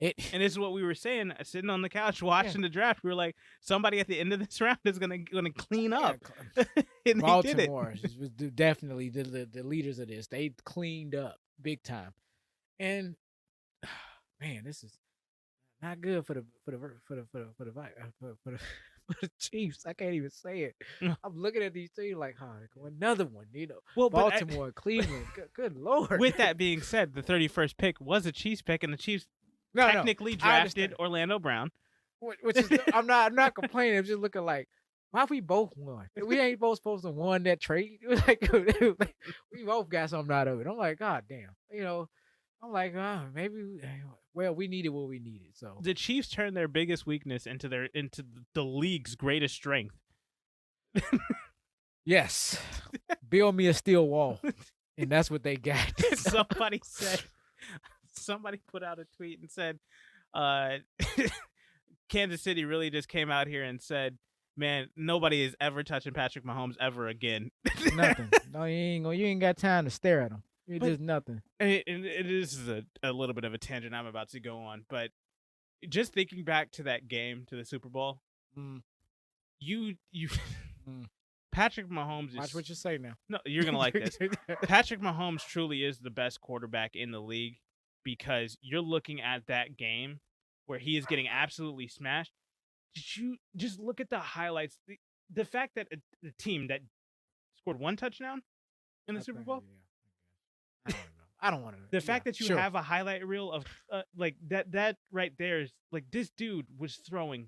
And this is what we were saying, sitting on the couch watching the draft. We were like, somebody at the end of this round is gonna clean up. And Baltimore was definitely the leaders of this. They cleaned up big time, and man, this is not good for the Chiefs. I can't even say it. I'm looking at these teams like, another one. Well, Baltimore, Cleveland. Good Lord. With that being said, the 31st pick was a Chiefs pick, and the Chiefs technically drafted Orlando Brown. Which is, I'm not complaining. I'm just looking like, why we both won? We ain't both supposed to won that trade. We both got something out of it. I'm like, God damn. I'm like, maybe. Well, we needed what we needed. So the Chiefs turned their biggest weakness into the league's greatest strength. Yes, build me a steel wall, and that's what they got. Somebody put out a tweet and said, Kansas City really just came out here and said, man, nobody is ever touching Patrick Mahomes ever again. Nothing. No, you ain't got time to stare at him. It's just nothing. And this is a little bit of a tangent I'm about to go on, but just thinking back to that game, to the Super Bowl, you Patrick Mahomes is... Watch what you say now. No, you're going to like this. Patrick Mahomes truly is the best quarterback in the league because you're looking at that game where he is getting absolutely smashed. Did you just look at the highlights? The fact that the team that scored 1 touchdown in the Super Bowl? Yeah. I don't want to. The fact that you have a highlight reel of like that right there is like this dude was throwing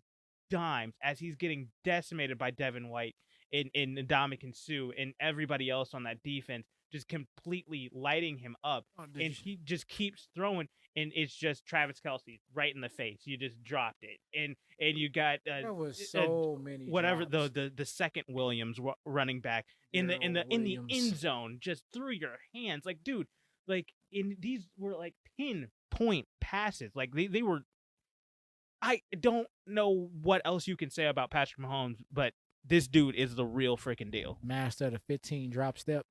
dimes as he's getting decimated by Devin White and Ndamukong Suh and everybody else on that defense, just completely lighting him up. And he just keeps throwing, and it's just Travis Kelce right in the face. You just dropped it, and you got there was so many whatever drops. the second Williams running back in the end zone just through your hands, like dude, like these were like pinpoint passes, like they were. I don't know what else you can say about Patrick Mahomes, but this dude is the real freaking deal. Master of the 15 drop step.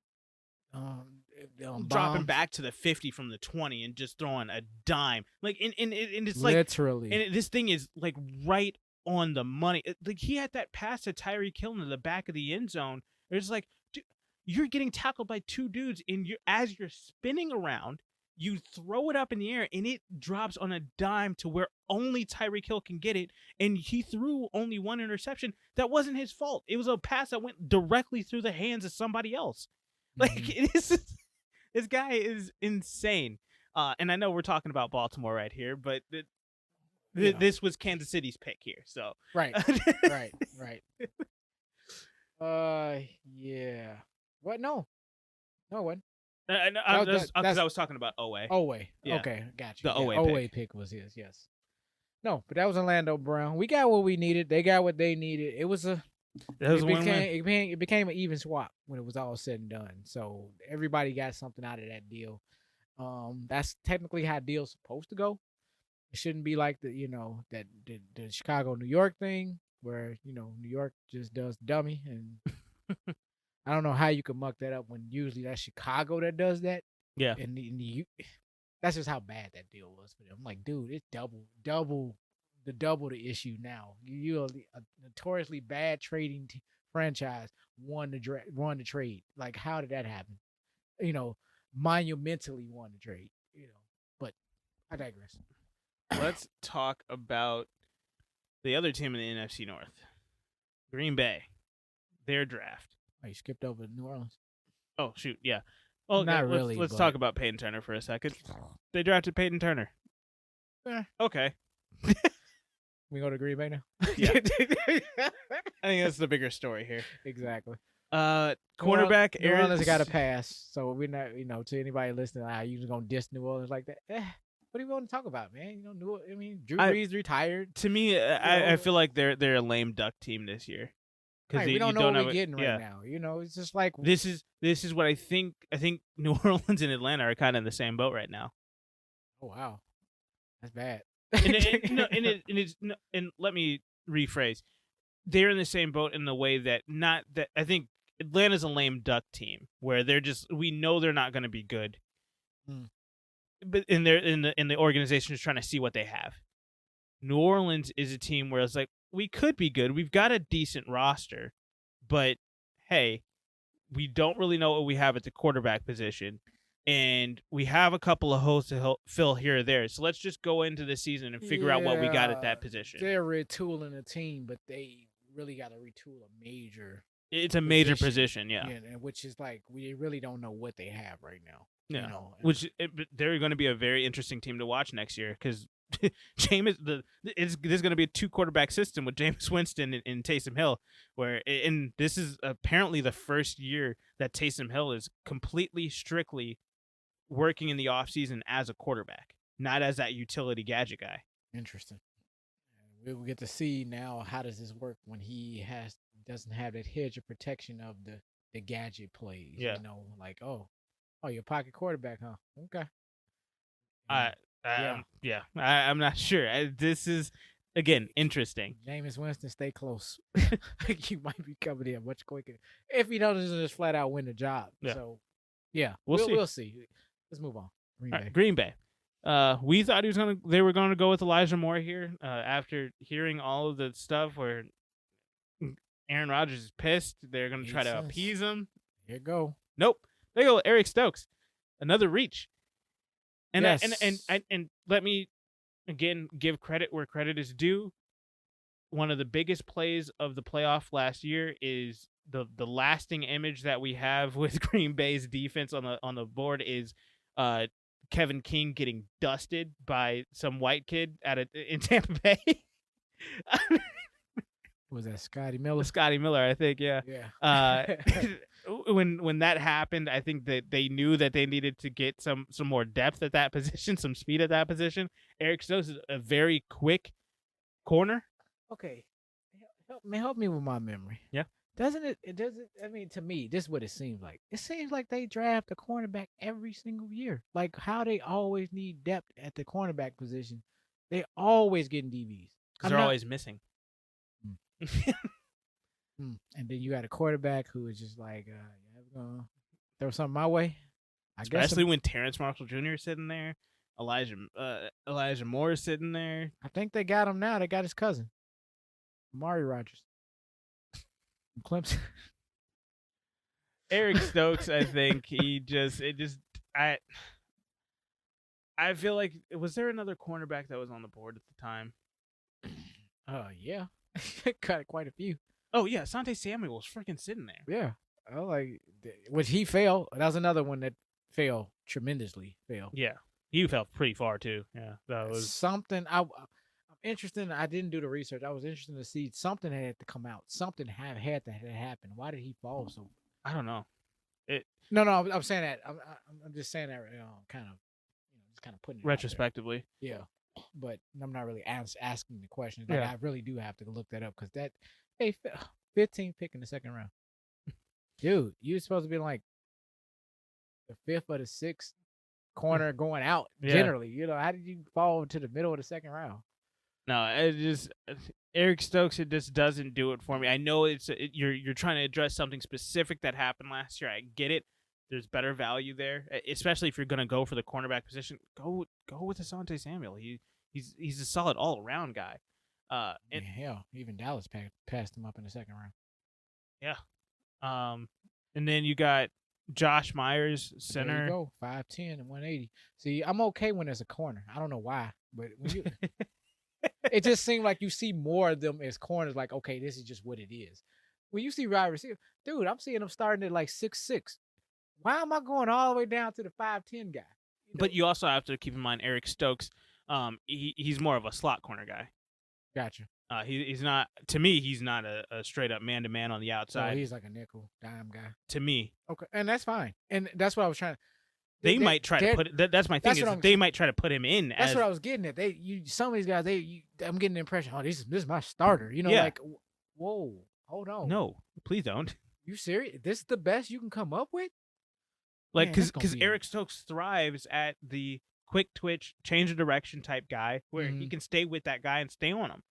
Dropping back to the 50 from the 20 and just throwing a dime. Like, and it's like... Literally. And this thing is, like, right on the money. Like, he had that pass to Tyreek Hill in the back of the end zone. It's like, dude, you're getting tackled by 2 dudes, and as you're spinning around, You throw it up in the air, and it drops on a dime to where only Tyreek Hill can get it. And he threw only one interception. That wasn't his fault. It was a pass that went directly through the hands of somebody else. Like, it is. This guy is insane. And I know we're talking about Baltimore right here, but this was Kansas City's pick here. So right. Yeah. What? No, it wasn't. because I was talking about Owe. Oweh. Yeah. Okay, got you. The Oweh Oweh pick was his. Yes. No, but that was Orlando Brown. We got what we needed. They got what they needed. It was a. It became an even swap when it was all said and done. So everybody got something out of that deal. That's technically how deals supposed to go. It shouldn't be like the Chicago New York thing where New York just does dummy, and I don't know how you can muck that up when usually that's Chicago that does that. Yeah, and that's just how bad that deal was for them. I'm like, dude, it's double the issue now. You're a notoriously bad trading franchise won the trade. Like, how did that happen? Monumentally won the trade. But I digress. Let's talk about the other team in the NFC North, Green Bay. Their draft. Oh, you skipped over New Orleans. Oh shoot, yeah. Well, not really. Let's talk about Peyton Turner for a second. They drafted Peyton Turner. Okay. We go to Green Bay now. Yeah. I think that's the bigger story here. Exactly. Cornerback New Orleans got a pass, so we're not. To anybody listening, you just gonna diss New Orleans like that? What do you want to talk about, man? Drew Brees retired. To me, I feel like they're a lame duck team this year. Because we don't know what we're getting right now. It's just like this is what I think. I think New Orleans and Atlanta are kind of in the same boat right now. Oh wow, that's bad. And let me rephrase. They're in the same boat in the way that I think Atlanta's a lame duck team where we know they're not going to be good. But the organization is trying to see what they have. New Orleans is a team where it's like, we could be good. We've got a decent roster, but hey, we don't really know what we have at the quarterback position, and we have a couple of holes to fill here or there. So let's just go into the season and figure out what we got at that position. They're retooling the team, but they really got to retool a major. It's a major position, yeah. Which is like we really don't know what they have right now. Yeah, they're going to be a very interesting team to watch next year because Jameis, this is going to be a 2-quarterback system with Jameis Winston and Taysom Hill, and this is apparently the first year that Taysom Hill is completely, strictly working in the offseason as a quarterback, not as that utility gadget guy. Interesting. We'll get to see now how does this work when he doesn't have that hedge of protection of the gadget plays. Yeah. Like, oh, you're a pocket quarterback, huh? Okay. I'm not sure. This is, again, interesting. Jameis Winston, stay close. You might be coming in much quicker if he doesn't just flat out win the job. Yeah. So, yeah, we'll see. Let's move on. Green Bay. We thought they were going to go with Elijah Moore here after hearing all of the stuff where Aaron Rodgers is pissed. They're going to try to appease him. Here you go. Nope. They go Eric Stokes. Another reach. And yes. And let me again give credit where credit is due. One of the biggest plays of the playoff last year is the lasting image that we have with Green Bay's defense on the board is Kevin King getting dusted by some white kid in Tampa Bay. Was that Scotty Miller? Scotty Miller, I think. Yeah. Yeah. When that happened, I think that they knew that they needed to get some more depth at that position, some speed at that position. Eric Stokes is a very quick corner. Okay, help me with my memory. Yeah. Doesn't it? I mean, to me, this is what it seems like. It seems like they draft a cornerback every single year. Like how they always need depth at the cornerback position. They always getting DBs because they're always missing. And then you got a quarterback who is just like, "I'm gonna throw something my way." Especially when Terrence Marshall Jr. is sitting there, Elijah Moore is sitting there. I think they got him now. They got his cousin, Amari Rodgers. Clemson. Eric Stokes, I think I feel like was there another cornerback that was on the board at the time? Yeah, got quite a few. Oh yeah, Asante Samuel was freaking sitting there. Yeah, I like which he fell. That was another one that fell tremendously. Fell. Yeah, he fell pretty far too. Yeah, that was Something I'm interested. I didn't do the research. I was interested to see something had to come out. Something had to happen. Why did he fall so? I don't know. It No, no. I'm saying that. I'm just saying that. Kind of, just kind of putting it out there. retrospectively. Yeah, but I'm not really asking the questions. Like Yeah. I really do have to look that up because that, hey, 15 pick in the second round, dude. You're supposed to be like the fifth or the sixth corner going out. Yeah. Generally, how did you fall to the middle of the second round? No, it just Eric Stokes. It just doesn't do it for me. I know you're trying to address something specific that happened last year. I get it. There's better value there, especially if you're going to go for the cornerback position. Go with Asante Samuel. He's a solid all around guy. Hell, even Dallas passed him up in the second round. Yeah. And then you got Josh Myers, center. There you go, 5'10" and 180. See, I'm okay when there's a corner. I don't know why, but when you, it just seemed like you see more of them as corners. Like, okay, this is just what it is. When you see wide receiver, dude, I'm seeing them starting at like 6'6". Why am I going all the way down to the 5'10" guy? But you also have to keep in mind Eric Stokes. He's more of a slot corner guy. Gotcha. He's not, to me. He's not a straight up man to man on the outside. So he's like a nickel dime guy. To me, okay, and that's fine. And that's what I was trying. They might try to put it. That's my thing. They might try to put him in. That's what I was getting at. Some of these guys. I'm getting the impression. Oh, this is my starter. Like, whoa, hold on. No, please don't. You serious? This is the best you can come up with? Like, because Eric Stokes thrives at the quick twitch, change of direction type guy, where he can stay with that guy and stay on him.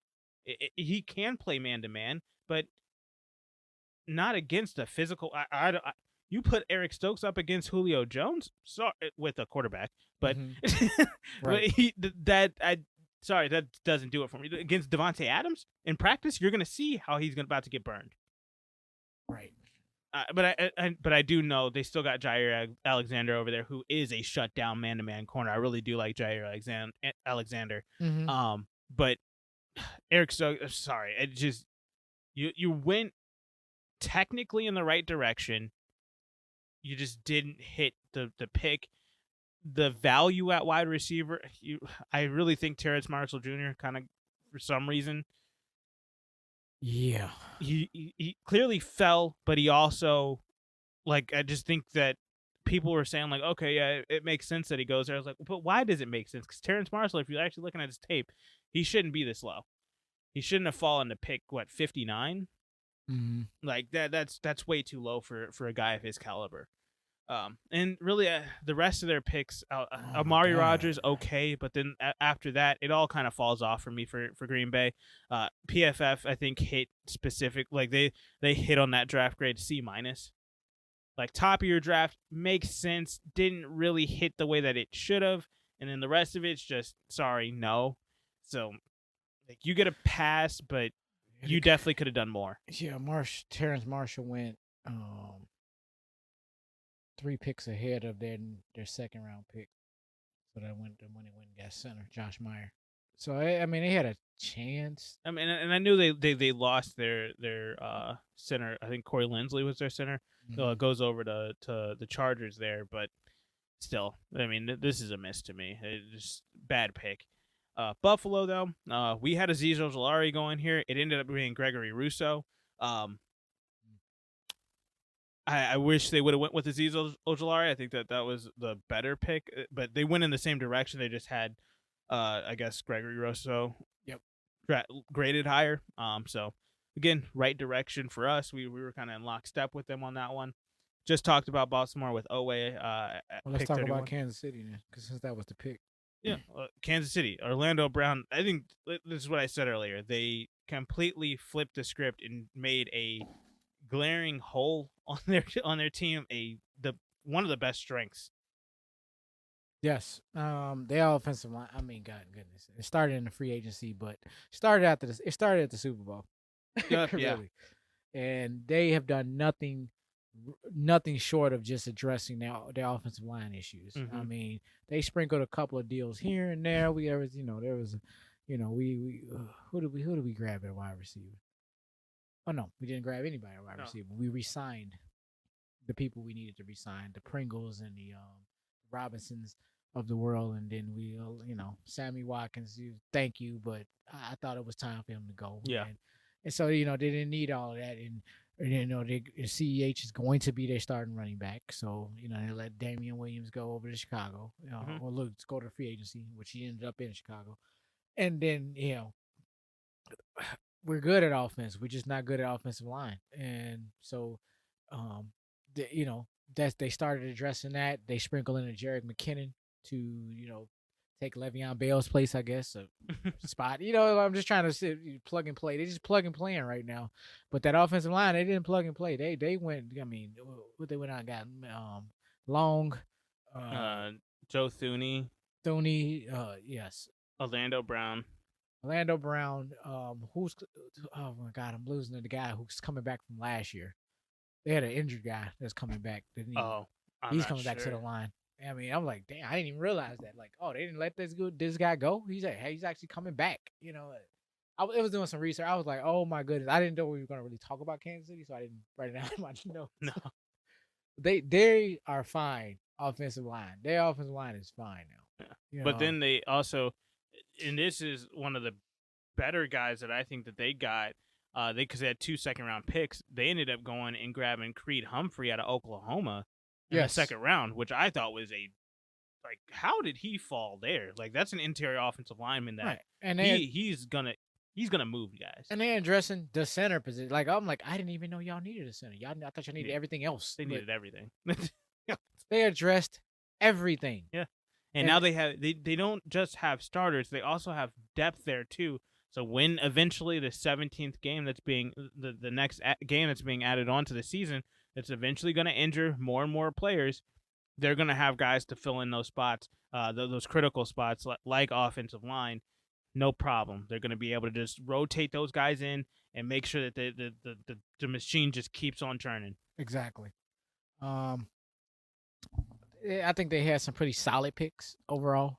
He can play man to man, but not against a physical. You put Eric Stokes up against Julio Jones, with a quarterback, but right. that doesn't do it for me. Against Devontae Adams in practice, you're gonna see how he's about to get burned. Right. But I do know they still got Jair Alexander over there, who is a shutdown man-to-man corner. I really do like Jair Alexander. But Eric Stokes, sorry, it just you went technically in the right direction. You just didn't hit the pick. The value at wide receiver, I really think Terrence Marshall Jr. kind of, for some reason, yeah, he clearly fell, but he also, like, I just think that people were saying, like, okay, yeah, it makes sense that he goes there. I was like, but why does it make sense? Because Terrence Marshall, if you're actually looking at his tape, he shouldn't be this low. He shouldn't have fallen to pick 59. Like that's way too low for a guy of his caliber. And really, the rest of their picks, Amari Rodgers, okay, but then after that, it all kind of falls off for me for Green Bay. PFF, I think, hit specific, like they hit on that draft grade C-. Like, top of your draft makes sense, didn't really hit the way that it should have, and then the rest of it's just sorry, no. So, like, you get a pass, but you definitely could have done more. Yeah, Terrence Marshall went 3 picks ahead of their second round pick. So that when it went and got center, Josh Meyer. So I mean, they had a chance. I mean, and I knew they lost their center. I think Corey Linsley was their center. Goes over to the Chargers there, but still, I mean, this is a miss to me. It's just bad pick. Buffalo, though, we had Azeez Ojulari going here. It ended up being Gregory Rousseau. I wish they would have went with Azeez Ojulari. I think that was the better pick, but they went in the same direction. They just had, I guess, Gregory Rousseau. Yep. Graded higher. So again, right direction for us. We were kind of in lockstep with them on that one. Just talked about Baltimore with Owe. Well, let's talk about Kansas City then, because since that was the pick. Yeah, Kansas City, Orlando Brown. I think this is what I said earlier. They completely flipped the script and made a glaring hole on their team one of the best strengths. Yes, their offensive line. I mean, God goodness, it started in the free agency, but it started at the Super Bowl. Yeah. Really. And they have done nothing nothing short of just addressing their offensive line issues. I Mm-hmm. mean, they sprinkled a couple of deals here and there. There was, who did we grab at wide receiver? Oh no, we didn't grab anybody at wide No. receiver. We re-signed the people we needed to resign, the Pringles and the Robinsons of the world, and then Sammy Watkins. Thank you, but I thought it was time for him to go. Yeah. And so they didn't need all of that, and CEH is going to be their starting running back. So they let Damian Williams go over to Chicago, or look, go to free agency, which he ended up in Chicago, and then we're good at offense. We're just not good at offensive line, and so um, that's they started addressing that. They sprinkle in a Jerick McKinnon to take Le'Veon Bell's place, I guess, a spot. I'm just trying to plug and play. They just plug and playing right now, but that offensive line they didn't plug and play. They went. I mean, what they went out and got Long, Joe Thuney, yes, Orlando Brown. Who's oh my God, I'm losing to the guy who's coming back from last year. They had an injured guy that's coming back. He's coming back to the line. I mean, I'm like, damn, I didn't even realize that. Like, oh, they didn't let this guy go. He's actually coming back. I was doing some research. I was like, oh my goodness, I didn't know we were gonna really talk about Kansas City, so I didn't write it down in my notes. No, they are fine offensive line. Their offensive line is fine now. yeah. But then they also, and this is one of the better guys that I think that they got. Because they had 2 second-round picks, they ended up going and grabbing Creed Humphrey out of Oklahoma in the second round, which I thought was how did he fall there? Like, that's an interior offensive lineman that and he's gonna move guys. And they're addressing the center position. Like I'm like, I didn't even know y'all needed a center. I thought y'all needed everything else. They needed everything. They addressed everything. Yeah, and now they don't just have starters; they also have depth there too. So when eventually the 17th game that's being the next game that's being added on to the season, that's eventually going to injure more and more players, they're going to have guys to fill in those spots, those critical spots like offensive line. No problem. They're going to be able to just rotate those guys in and make sure that the machine just keeps on churning. Exactly. I think they had some pretty solid picks overall.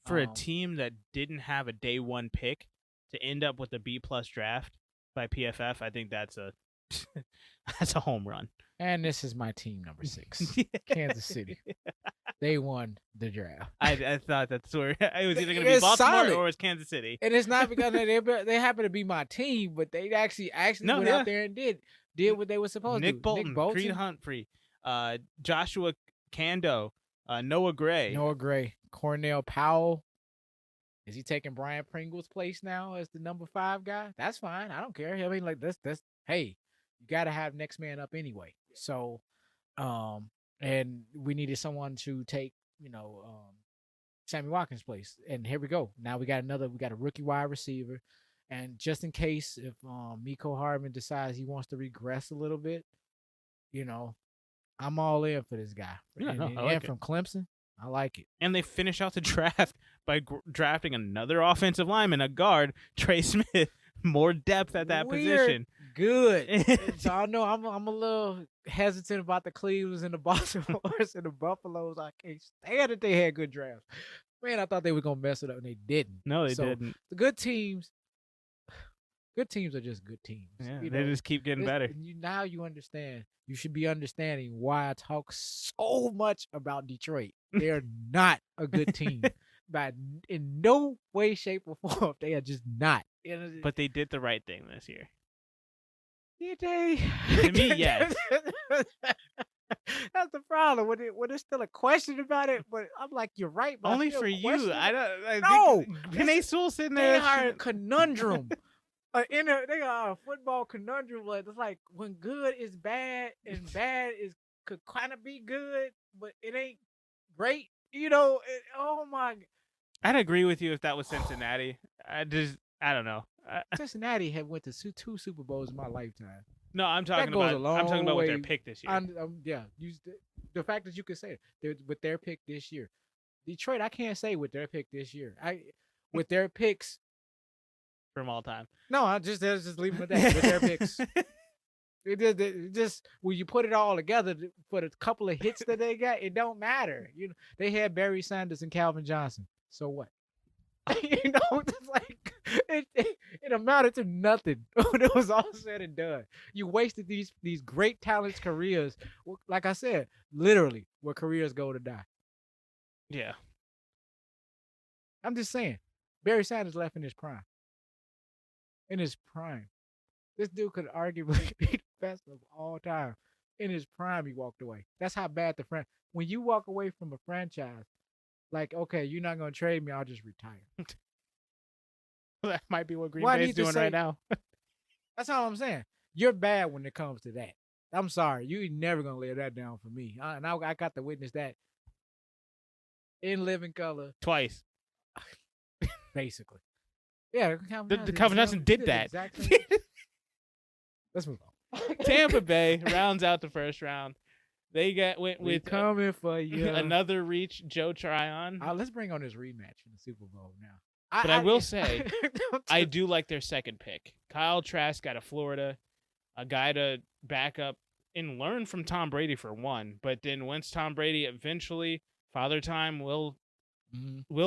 For a team that didn't have a day one pick, to end up with a B+ draft by PFF, I think that's a home run. And this is my team number 6, Kansas City. They won the draft. I thought that's where it was either going to be Baltimore solid. Or it was Kansas City. And it's not because they happen to be my team, but they actually went out there and did what they were supposed to do. Nick Bolton, Creed Humphrey, Joshua Kando, Noah Gray, Cornell Powell. Is he taking Brian Pringle's place now as the number 5 guy? That's fine. I don't care. I mean, like this. Hey, you got to have next man up anyway. So, and we needed someone to take, Sammy Watkins' place. And here we go. Now we got a rookie wide receiver. And just in case if Miko Hardman decides he wants to regress a little bit, I'm all in for this guy. Yeah, from Clemson. I like it. And they finish out the draft by drafting another offensive lineman, a guard, Trey Smith. More depth at that position. Good. So I know I'm a little hesitant about the Clevelands and the Baltimores and the Buffaloes. I can't stand that they had good drafts. Man, I thought they were going to mess it up, and they didn't. No, they didn't. The good teams are just good teams. Yeah, they just keep getting better. Now you understand. You should be understanding why I talk so much about Detroit. They're not a good team. But in no way, shape, or form, they are just not. But they did the right thing this year. Did they? To me, yes. That's the problem. When there's still a question about it, but I'm like, you're right. But only for you. No. Penei Sewell sitting there. They are a conundrum. They are a football conundrum. It's like when good is bad and bad could kind of be good, but it ain't great. Oh my. I'd agree with you if that was Cincinnati. I don't know. Cincinnati had went to 2 Super Bowls in my lifetime. No, I'm talking about with their pick this year. The fact that you could say it with their pick this year. Detroit, I can't say with their pick this year. With their picks from all time. No, I just leave them at that with their picks. It just when you put it all together for the couple of hits that they got, it don't matter. They had Barry Sanders and Calvin Johnson. So what? It's like it amounted to nothing when it was all said and done. You wasted these great talents' careers. Like I said, literally, where careers go to die. Yeah. I'm just saying, Barry Sanders left in his prime. In his prime, this dude could arguably be the best of all time. In his prime, he walked away. That's how bad the friend. When you walk away from a franchise, like, okay, you're not gonna trade me, I'll just retire. That might be what Green Well, I Bay's need to doing right say now. that's all I'm saying. You're bad when it comes to that. I'm sorry, you never gonna lay that down for me. And I got to witness that in living color, Twice. basically. Yeah, The Calvin Johnson did that. Exactly. Let's move on. Tampa Bay rounds out the first round. They went We with coming for you. another reach, Joe Tryon. Let's bring on this rematch in the Super Bowl now. But I will say, I do like their second pick. Kyle Trask out of Florida, a guy to back up and learn from Tom Brady for one. But then once Tom Brady eventually, Father Time will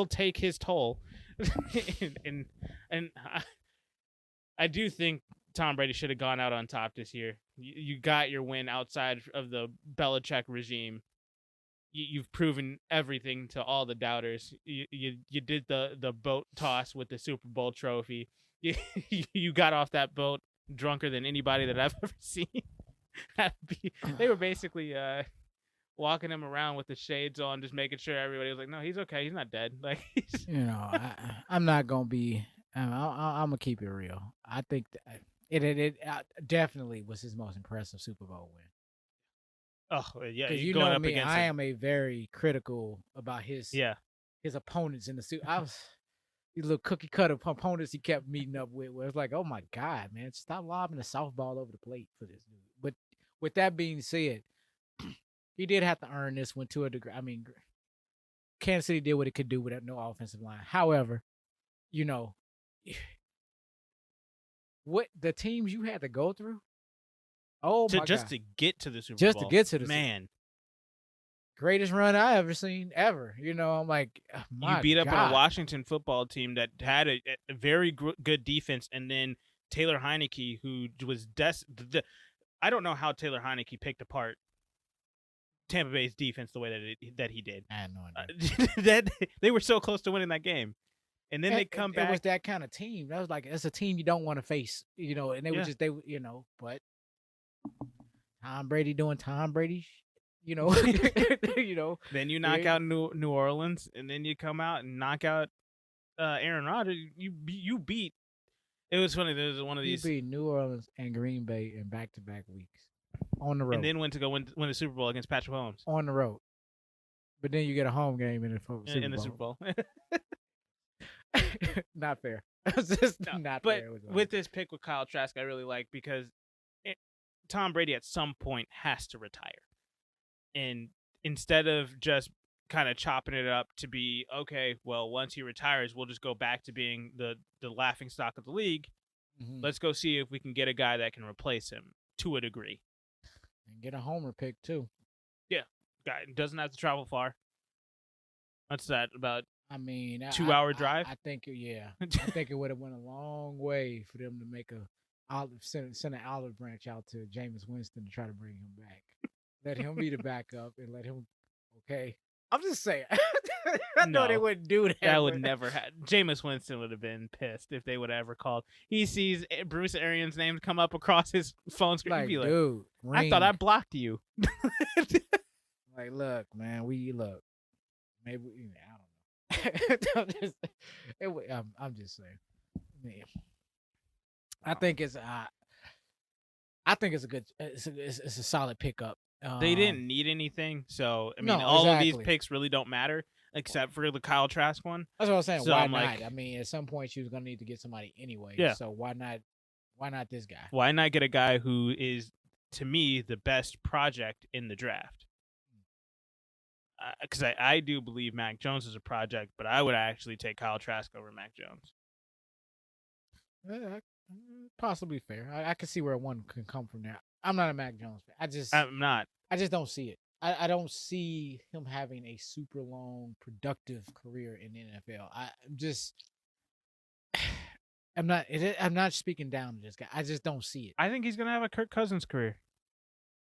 take his toll, and I do think Tom Brady should have gone out on top this year. You got your win outside of the Belichick regime. You've proven everything to all the doubters. You did the boat toss with the Super Bowl trophy. You got off that boat drunker than anybody that I've ever seen. They were basically walking him around with the shades on, just making sure everybody was like, no, he's okay. He's not dead. Like, I'm not gonna be. I'm gonna keep it real. I think it definitely was his most impressive Super Bowl win. Oh yeah, because you going know up me, against I him. am a very critical about his opponents in the suit. I was these little cookie cutter opponents he kept meeting up with. Where it's like, oh my god, man, stop lobbing the softball over the plate for this dude. But with that being said, he did have to earn this one to a degree. I mean, Kansas City did what it could do without no offensive line. However, what the teams you had to go through. Oh my just god! to get to the Super Bowl, just to get to the man, greatest run I ever seen ever. I'm like, you beat up on a Washington football team that had a very good defense, and then Taylor Heineke, who was I don't know how Taylor Heineke picked apart Tampa Bay's defense the way that he did. I had no idea. That they were so close to winning that game, and then they come back. It was that kind of team. That was like, it's a team you don't want to face, and they were just but Tom Brady doing Tom Brady, Then you knock out New Orleans, and then you come out and knock out Aaron Rodgers. You beat. It was funny. There was one of these. You beat New Orleans and Green Bay in back-to-back weeks on the road, and then went to go win the Super Bowl against Patrick Mahomes on the road. But then you get a home game in the Super Bowl. Not fair. It's just not fair. With this pick with Kyle Trask, I really like because Tom Brady at some point has to retire. And instead of just kind of chopping it up to be, okay, well, once he retires, we'll just go back to being the laughing stock of the league. Mm-hmm. Let's go see if we can get a guy that can replace him to a degree. And get a homer pick, too. Yeah. Guy doesn't have to travel far. What's that, about 2-hour drive? I think, yeah. I think it would have went a long way for them to make send an olive branch out to Jameis Winston to try to bring him back. Let him be the backup and let him. Okay, I'm just saying. I know they wouldn't do that. That would never happen. Jameis Winston would have been pissed if they would have ever called. He sees Bruce Arians' name come up across his phone screen. Like, be like, dude, I thought I blocked you. Like, look, man, maybe I don't know. I'm just saying. Man. I think it's a good. It's a solid pickup. They didn't need anything, so all of these picks really don't matter except for the Kyle Trask one. That's what I was saying. So why not? At some point she was gonna need to get somebody anyway. Yeah. So why not? Why not this guy? Why not get a guy who is, to me, the best project in the draft? Because I do believe Mac Jones is a project, but I would actually take Kyle Trask over Mac Jones. Possibly fair. I can see where one can come from there. I'm not a Mac Jones fan. I'm not. I just don't see it. I don't see him having a super long, productive career in the NFL. I'm just, I'm not speaking down to this guy. I just don't see it. I think he's gonna have a Kirk Cousins career,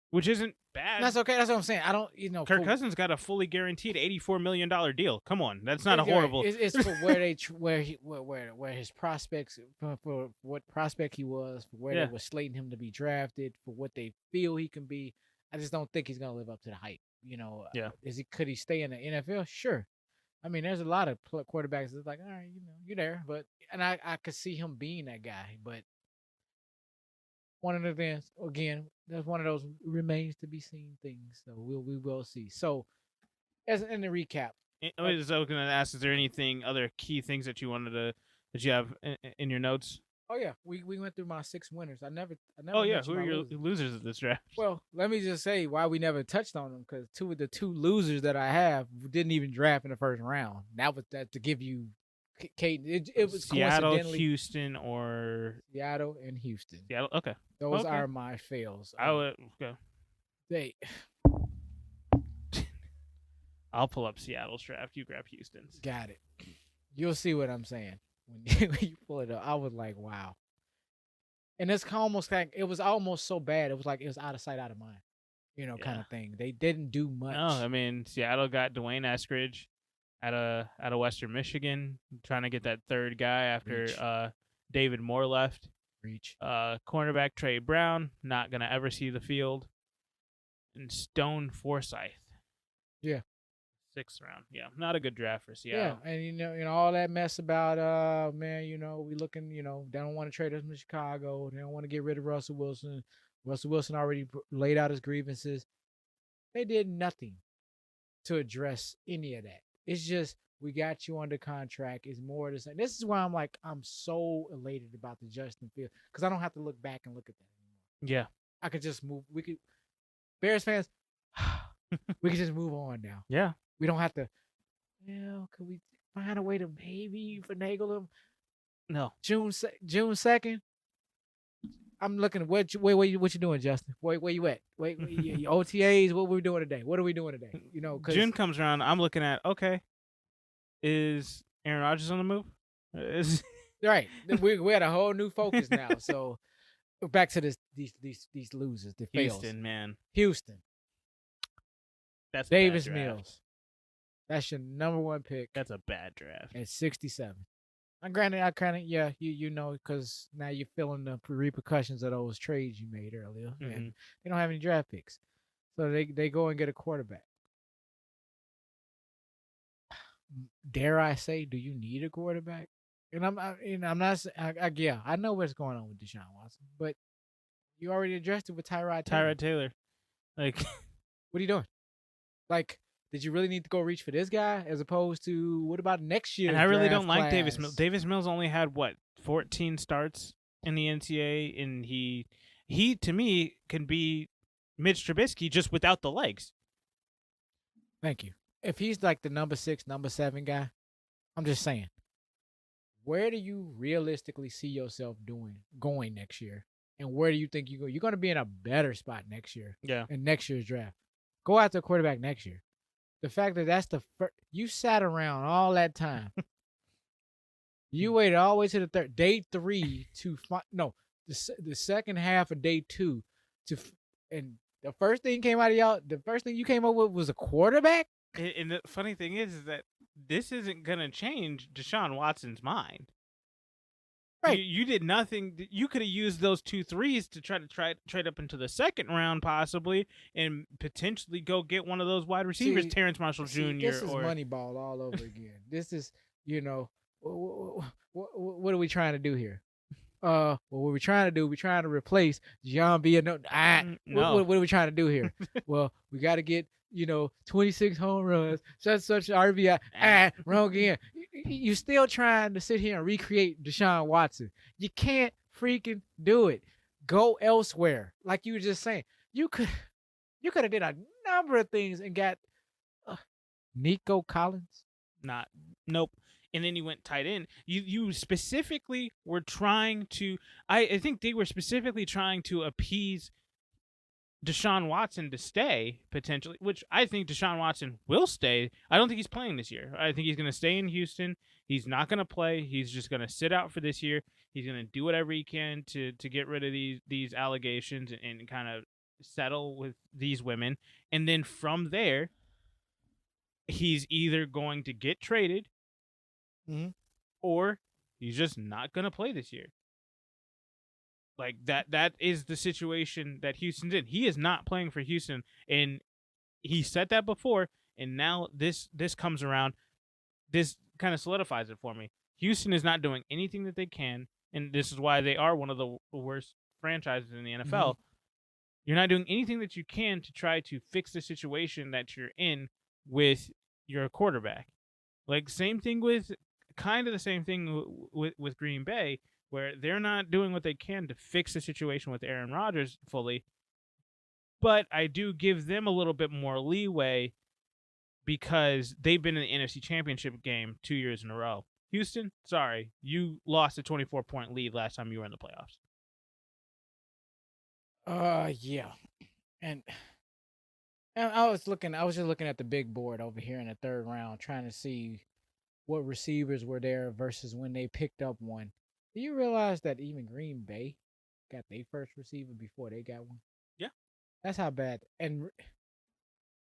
which isn't And bad. that's okay. That's what I'm saying. I don't, Kirk Cousins got a fully guaranteed $84 million deal. Come on, that's not a right. horrible. It's for where they where his prospects for what prospect he was, for where Yeah. they were slating him to be drafted, for what they feel he can be. I just don't think he's gonna live up to the hype. Yeah. Could he stay in the NFL? Sure. I mean, there's a lot of quarterbacks that's like, all right, you're there, but I could see him being that guy. But one of the things, again, that's one of those remains to be seen things. So we will see. So, as in the recap, I was going to ask, is there anything other key things that you wanted to that you have in your notes? oh yeah, we went through my 6 winners. I never. Oh yeah, mentioned who are my your losers. losers of this draft? Well, let me just say why we never touched on them, because the two losers that I have didn't even draft in the first round. That was that to give you, Kate. It was Seattle, coincidentally Houston, or Seattle and Houston. Seattle. Okay, Those okay. are my fails. I would go. They. I'll pull up Seattle's draft. You grab Houston's. Got it. You'll see what I'm saying when you pull it up. I was like, wow. And it's almost like it was almost so bad. It was like it was out of sight, out of mind, kind of thing. They didn't do much. No, I mean Seattle got Dwayne Eskridge out of Western Michigan, trying to get that third guy after David Moore left. Reach. Cornerback Trey Brown, not gonna ever see the field. And Stone Forsythe. Yeah. 6th round. Yeah, not a good draft for Seattle. Yeah, and all that mess about man, we looking, they don't want to trade us from Chicago. They don't want to get rid of Russell Wilson. Russell Wilson already laid out his grievances. They did nothing to address any of that. It's just we got you under contract. It's more the same. This is why I'm so elated about the Justin Fields, because I don't have to look back and look at that anymore. Yeah, I could just move. We could, Bears fans, we could just move on now. Yeah. We don't have to. Could we find a way to maybe finagle him? No. June 2nd. I'm looking at what you doing, Justin? Where you at? Wait, OTAs. What we doing today? What are we doing today? June comes around. I'm looking at, okay, is Aaron Rodgers on the move? Right. We had a whole new focus now. So back to these losers. The Houston, fails. man. Houston. That's Davis Mills. That's your number one pick. That's a bad draft. At 67. Granted, yeah, because now you're feeling the repercussions of those trades you made earlier, Mm-hmm. and they don't have any draft picks, so they go and get a quarterback. Dare I say, do you need a quarterback? And I'm not. I know what's going on with Deshaun Watson, but you already addressed it with Tyrod Taylor. Like, what are you doing? Like, did you really need to go reach for this guy as opposed to what about next year? And I really don't like Davis Mills. Davis Mills only had 14 starts in the NCAA, and he to me can be Mitch Trubisky just without the legs. Thank you. If he's like the number 6, number 7 guy, I'm just saying, where do you realistically see yourself going next year? And where do you think you go? You're going to be in a better spot next year. Yeah. In next year's draft. Go after a quarterback next year. The fact that that's the first, you sat around all that time. You waited all the way to the day 3 to the second half of day 2 and the first thing came out of y'all. The first thing you came up with was a quarterback. And the funny thing is that this isn't gonna change Deshaun Watson's mind. Right. You did nothing. You could have used those 2 threes to try to trade up into the second round possibly, and potentially go get one of those wide receivers, Terrence Marshall Jr. This is Moneyball all over again. This is, what are we trying to do here? What we're trying to do, we're trying to replace John B. No. What are we trying to do here? Well, we got to get 26 home runs, such RBI. Wrong again. You still trying to sit here and recreate Deshaun Watson. You can't freaking do it. Go elsewhere. Like you were just saying. You could have did a number of things and got Nico Collins. Nope. And then you went tight end. You specifically were trying to. I think they were specifically trying to appease Deshaun Watson to stay potentially, which I think Deshaun Watson will stay. I don't think he's playing this year. I think he's going to stay in Houston. He's not going to play. He's just going to sit out for this year. He's going to do whatever he can to get rid of these allegations and kind of settle with these women. And then from there, he's either going to get traded or he's just not going to play this year. Like that is the situation that Houston's in. He is not playing for Houston, and he said that before, and now this comes around. This kind of solidifies it for me. Houston is not doing anything that they can, and this is why they are one of the worst franchises in the NFL. You're not doing anything that you can to try to fix the situation that you're in with your quarterback. Like same thing with kind of the same thing with Green Bay, where they're not doing what they can to fix the situation with Aaron Rodgers fully. But I do give them a little bit more leeway because they've been in the NFC Championship game 2 years in a row. Houston, sorry, you lost a 24-point lead last time you were in the playoffs. Yeah, and I was just looking at the big board over here in the third round, trying to see what receivers were there versus when they picked up one. Do you realize that even Green Bay got their first receiver before they got one? Yeah. That's how bad. And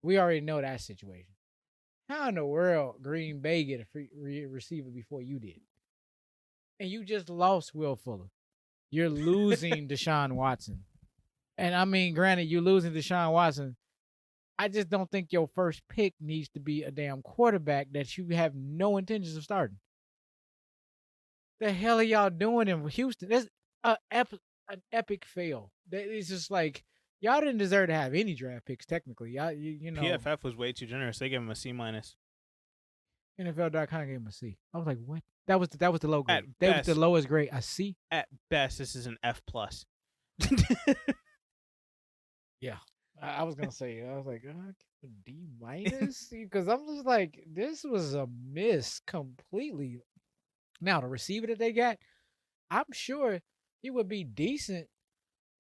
we already know that situation. How in the world Green Bay get a free receiver before you did? And you just lost Will Fuller. You're losing Deshaun Watson. And I mean, granted, you're losing Deshaun Watson. I just don't think your first pick needs to be a damn quarterback that you have no intentions of starting. The hell are y'all doing in Houston? That's an epic fail. It's just like y'all didn't deserve to have any draft picks. Technically, y'all, you know, PFF was way too generous. They gave him a C-. NFL.com gave him a C. I was like, what? That was the low grade. At That was the best- lowest grade. A C. At best, this is an F+. Yeah, I was gonna say. I was like, a D minus because I'm just like, this was a miss completely. Now the receiver that they got, I'm sure he would be decent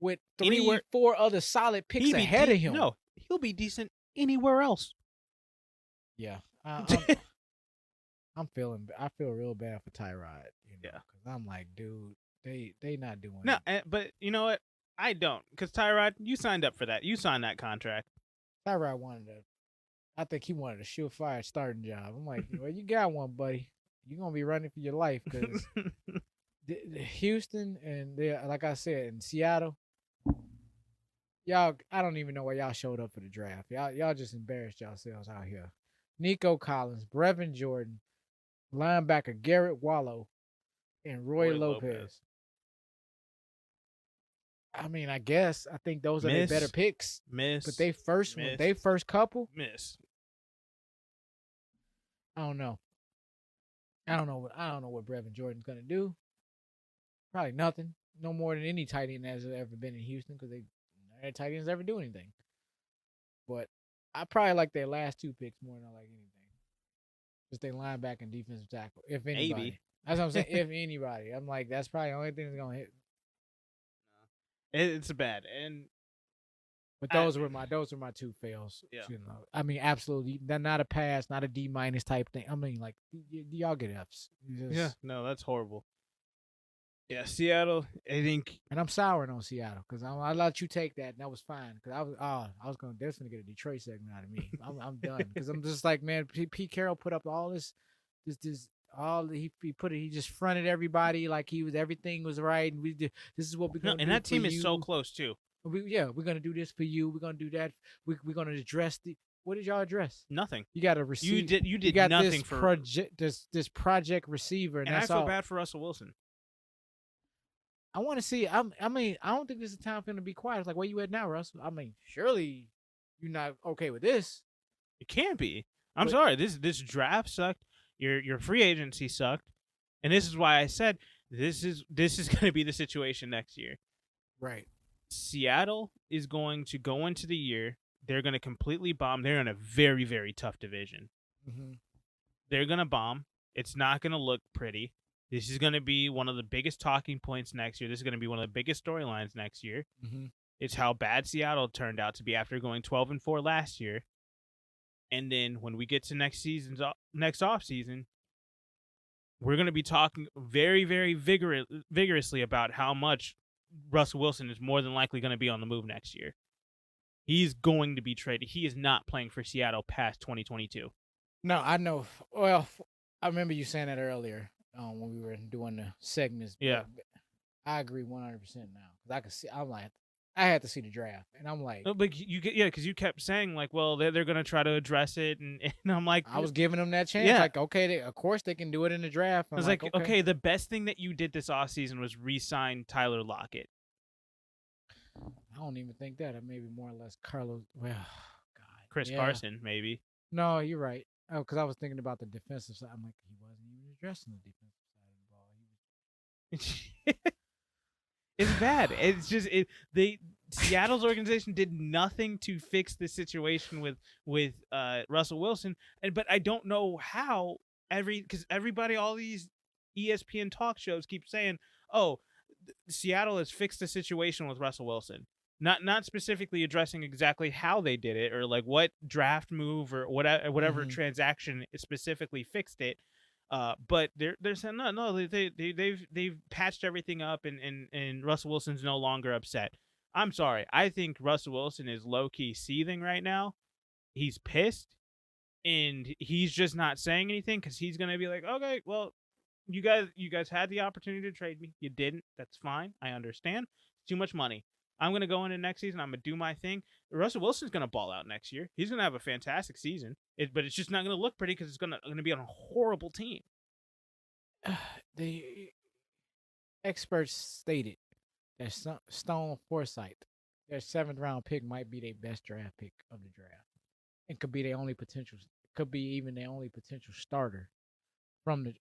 with Anywhere- 4 other solid picks ahead of him. No, he'll be decent anywhere else. Yeah, I feel real bad for Tyrod. You know, Yeah. because I'm like, dude, they not doing No, it. but you know what? I don't, because Tyrod, you signed up for that. You signed that contract. Tyrod I think he wanted a surefire starting job. I'm like, well, you got one, buddy. You're gonna be running for your life because Houston and like I said, in Seattle, y'all, I don't even know why y'all showed up for the draft. Y'all just embarrassed yourselves out here. Nico Collins, Brevin Jordan, linebacker Garrett Wallow, and Roy Lopez. I mean, I think those are their better picks. But they first couple. I don't know. I don't know what Brevin Jordan's gonna do. Probably nothing. No more than any tight end has ever been in Houston because their tight ends never do anything. But I probably like their last 2 picks more than I like anything. Just their linebacker and defensive tackle, if anybody. Maybe. That's what I'm saying. If anybody, I'm like, that's probably the only thing that's gonna hit. It's bad, but those were my 2 fails. Yeah. You know, I mean, absolutely, not a pass, not a D- type thing. I mean, like y'all get Fs. Yeah, no, that's horrible. Yeah, Seattle, I think, and I'm souring on Seattle because I let you take that, and that was fine because I was going to definitely get a Detroit segment out of me. I'm done because I'm just like, man, Pete Carroll put up all this all he just fronted everybody like everything was right, and this is what we're gonna do. And that team is so close too. We're gonna do this for you. We're gonna do that. We're gonna address what did y'all address? Nothing. You got to receive. You did nothing this for this project receiver, and that's I feel all. bad for Russell Wilson. I want to see. I mean, I don't think this is time for him to be quiet. It's like, where you at now, Russell? I mean, surely you're not okay with this. It can't be. I'm sorry. This draft sucked. Your free agency sucked, and this is why I said this is going to be the situation next year. Right. Seattle is going to go into the year. They're going to completely bomb. They're in a very, very tough division. Mm-hmm. They're going to bomb. It's not going to look pretty. This is going to be one of the biggest talking points next year. This is going to be one of the biggest storylines next year. Mm-hmm. It's how bad Seattle turned out to be after going 12-4 last year. And then when we get to next off season, we're going to be talking very, very vigorously about how much Russell Wilson is more than likely going to be on the move next year. He's going to be traded. He is not playing for Seattle past 2022. No, I know. Well, I remember you saying that earlier when we were doing the segments. Yeah. I agree 100% now because I could see. I'm like, I had to see the draft, and I'm like, no, but you get because you kept saying like, well, they're going to try to address it, and I'm like, I was giving them that chance. Like, okay, of course they can do it in the draft. I was like, okay, the best thing that you did this offseason was re-sign Tyler Lockett. I don't even think that. Maybe more or less Carlos. Well, God, Chris Carson, maybe. No, you're right. Oh, because I was thinking about the defensive side. I'm like, he wasn't even addressing the defensive side of the ball. It's bad. It's just Seattle's organization did nothing to fix the situation with Russell Wilson, but I don't know how because everybody, all these ESPN talk shows keep saying, "Oh, Seattle has fixed the situation with Russell Wilson." Not specifically addressing exactly how they did it or like what draft move or whatever transaction specifically fixed it. But they're saying no, they've patched everything up and Russell Wilson's no longer upset. I'm sorry. I think Russell Wilson is low key seething right now. He's pissed, and he's just not saying anything because he's gonna be like, okay, well, you guys had the opportunity to trade me. You didn't. That's fine. I understand. It's too much money. I'm going to go into next season. I'm going to do my thing. Russell Wilson's going to ball out next year. He's going to have a fantastic season, but it's just not going to look pretty because it's going to be on a horrible team. The experts stated that Stone Forsythe, their 7th round pick, might be their best draft pick of the draft. It could be their only potential. Could be even their only potential starter from the.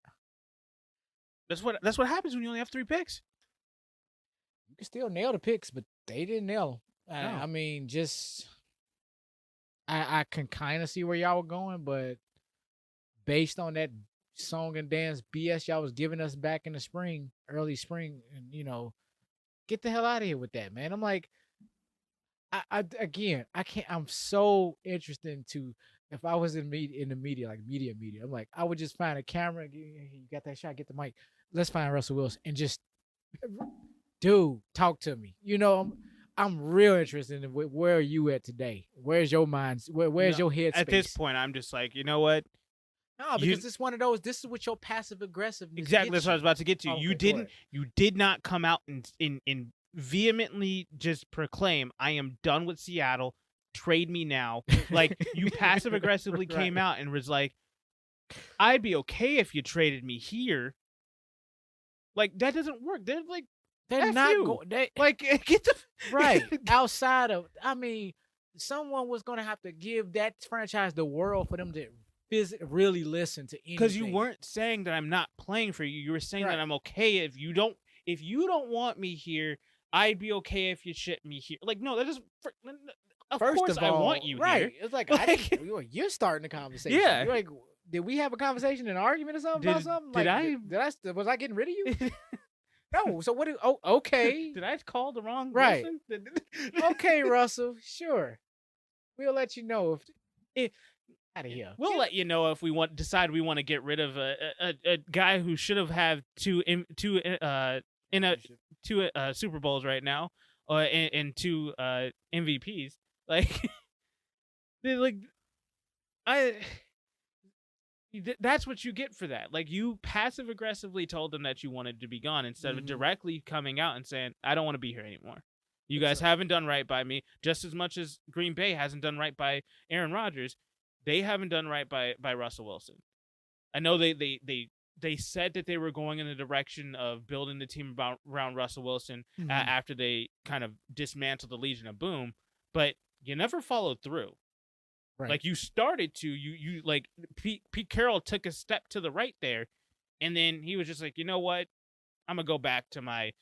That's what happens when you only have 3 picks. You can still nail the picks, but they didn't nail them. No. I mean, just I can kind of see where y'all were going, but based on that song and dance BS y'all was giving us back in the spring, early spring, and get the hell out of here with that, man. I'm like, I can't. I'm so interested to if I was in the media, like media, I'm like, I would just find a camera. You got that shot? Get the mic. Let's find Russell Wilson and just. Dude, talk to me. I'm real interested in where are you at today? Where's your mind? Where's your head? At this point, I'm just like, you know what? No, because it's one of those. This is what your passive aggressiveness. Exactly, that's what I was about to get to. Okay, you did not come out and vehemently just proclaim, "I am done with Seattle. Trade me now." Like you passive aggressively came out and was like, "I'd be okay if you traded me here." Like that doesn't work. They're not going. Like get the right outside of. I mean, someone was going to have to give that franchise the world for them to really listen to anything. Because you weren't saying that I'm not playing for you. You were saying that I'm okay if you don't want me here. I'd be okay if you ship me here. Like no, that is. Of course, I want you here. It's like you're starting the conversation. Yeah. You're like, did we have a conversation, an argument or something about something? Was I getting rid of you? No. So what? Okay. Did I call the wrong person? Okay, Russell. Sure. We'll let you know if out of here. We'll let you know if we decide we want to get rid of a guy who should have had two Super Bowls right now, and 2 MVPs. Like, that's what you get for that. Like you passive aggressively told them that you wanted to be gone instead of directly coming out and saying, "I don't want to be here anymore. You guys haven't done right by me, just as much as Green Bay hasn't done right by Aaron Rodgers. They haven't done right by Russell Wilson." I know they said that they were going in the direction of building the team around Russell Wilson after they kind of dismantled the Legion of Boom, but you never followed through. Right. Like you started to, you like Pete Carroll took a step to the right there, and then he was just like, you know what, I'm gonna go back to my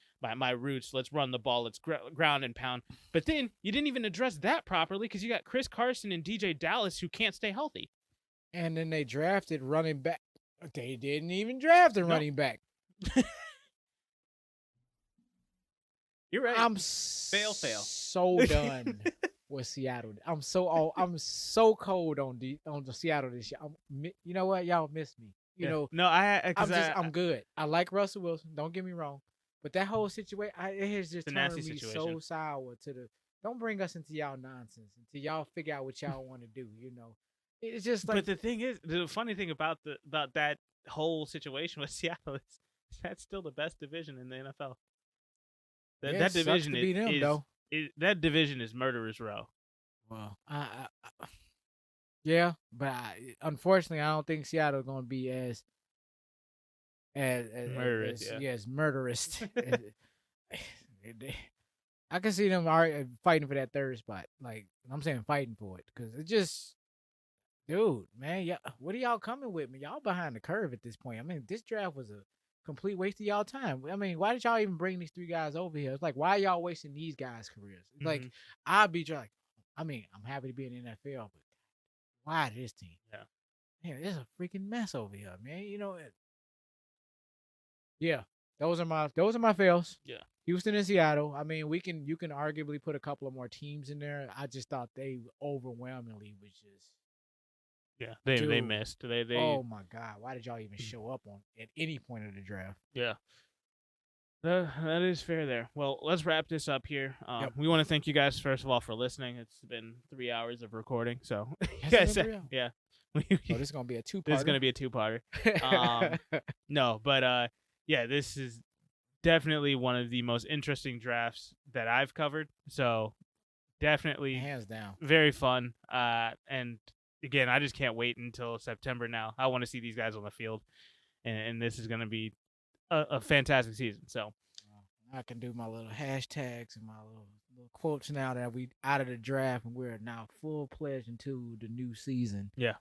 roots. Let's run the ball. Let's ground and pound. But then you didn't even address that properly because you got Chris Carson and DJ Dallas who can't stay healthy. And then they drafted running back. They didn't even draft a running back. You're right. I'm Fail. so done with Seattle. I'm so cold on the Seattle this year. You know what? Y'all miss me. You know, no, I'm good. I like Russell Wilson. Don't get me wrong, but that whole situation, it has just turned me so sour to the. Don't bring us into y'all nonsense until y'all figure out what y'all want to do. You know, it's just like. But the thing is, the funny thing about that whole situation with Seattle is that's still the best division in the NFL. That division that division is murderer's row. Well, yeah, but unfortunately, I don't think Seattle's going to be as murderous. Yes, murderous. I can see them fighting for that third spot. Like I'm saying, fighting for it because it just, dude, man, yeah. What are y'all coming with, man? Y'all behind the curve at this point. I mean, this draft was a complete waste of y'all time. I mean, why did y'all even bring these 3 guys over here? It's like, why are y'all wasting these guys' careers? It's like, I'd be like, I mean, I'm happy to be in the NFL, but why this team? Yeah. Man, it's a freaking mess over here, man. You know it. Yeah. Those are my fails. Yeah. Houston and Seattle. I mean, you can arguably put a couple of more teams in there. I just thought they overwhelmingly was just. Yeah, they missed. They oh my God! Why did y'all even show up at any point of the draft? Yeah, that is fair there. Well, let's wrap this up here. We want to thank you guys first of all for listening. It's been 3 hours of recording, so yeah. Oh, this is gonna be a 2-parter. This is gonna be a 2-parter. No, but yeah, this is definitely one of the most interesting drafts that I've covered. So definitely, hands down, very fun. And again, I just can't wait until September now. I want to see these guys on the field, and this is going to be a fantastic season. So I can do my little hashtags and my little quotes now that we out of the draft and we're now full-fledged into the new season. Yeah.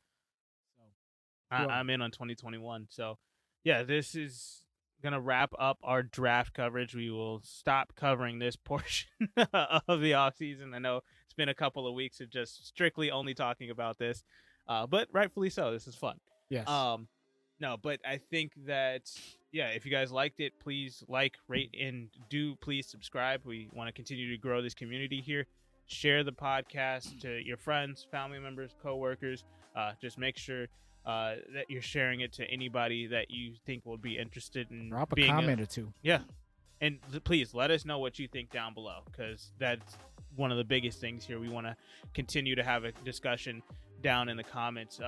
So I'm in on 2021. So yeah, this is going to wrap up our draft coverage. We will stop covering this portion of the offseason. I know it's been a couple of weeks of just strictly only talking about this, but rightfully so. This is fun. Yes. No, but I think that, yeah, if you guys liked it, please like, rate, and do please subscribe. We want to continue to grow this community here. Share the podcast to your friends, family members, coworkers. Just make sure that you're sharing it to anybody that you think will be interested in. Drop a comment or two. Yeah. And please let us know what you think down below, because that's one of the biggest things here. We want to continue to have a discussion down in the comments,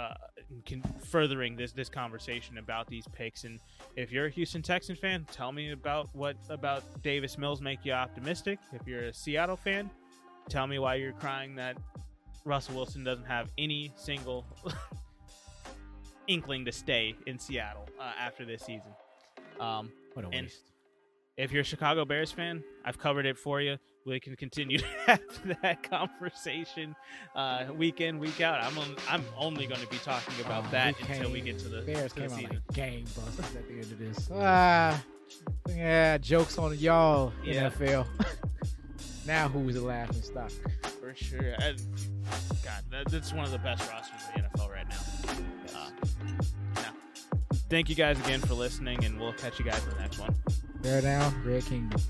furthering this conversation about these picks. And if you're a Houston Texans fan, tell me about what about Davis Mills make you optimistic. If you're a Seattle fan, tell me why you're crying that Russell Wilson doesn't have any single inkling to stay in Seattle after this season. What a waste. If you're a Chicago Bears fan, I've covered it for you. We can continue to have that conversation week in, week out. I'm only going to be talking about that until we get to the Bears to the came season. out like gangbusters at the end of this. Yeah, jokes on y'all, NFL. Now who's the laughing stock? For sure. God, that's one of the best rosters in the NFL right now. Thank you guys again for listening, and we'll catch you guys in the next one. Bear down, Red Kingdom.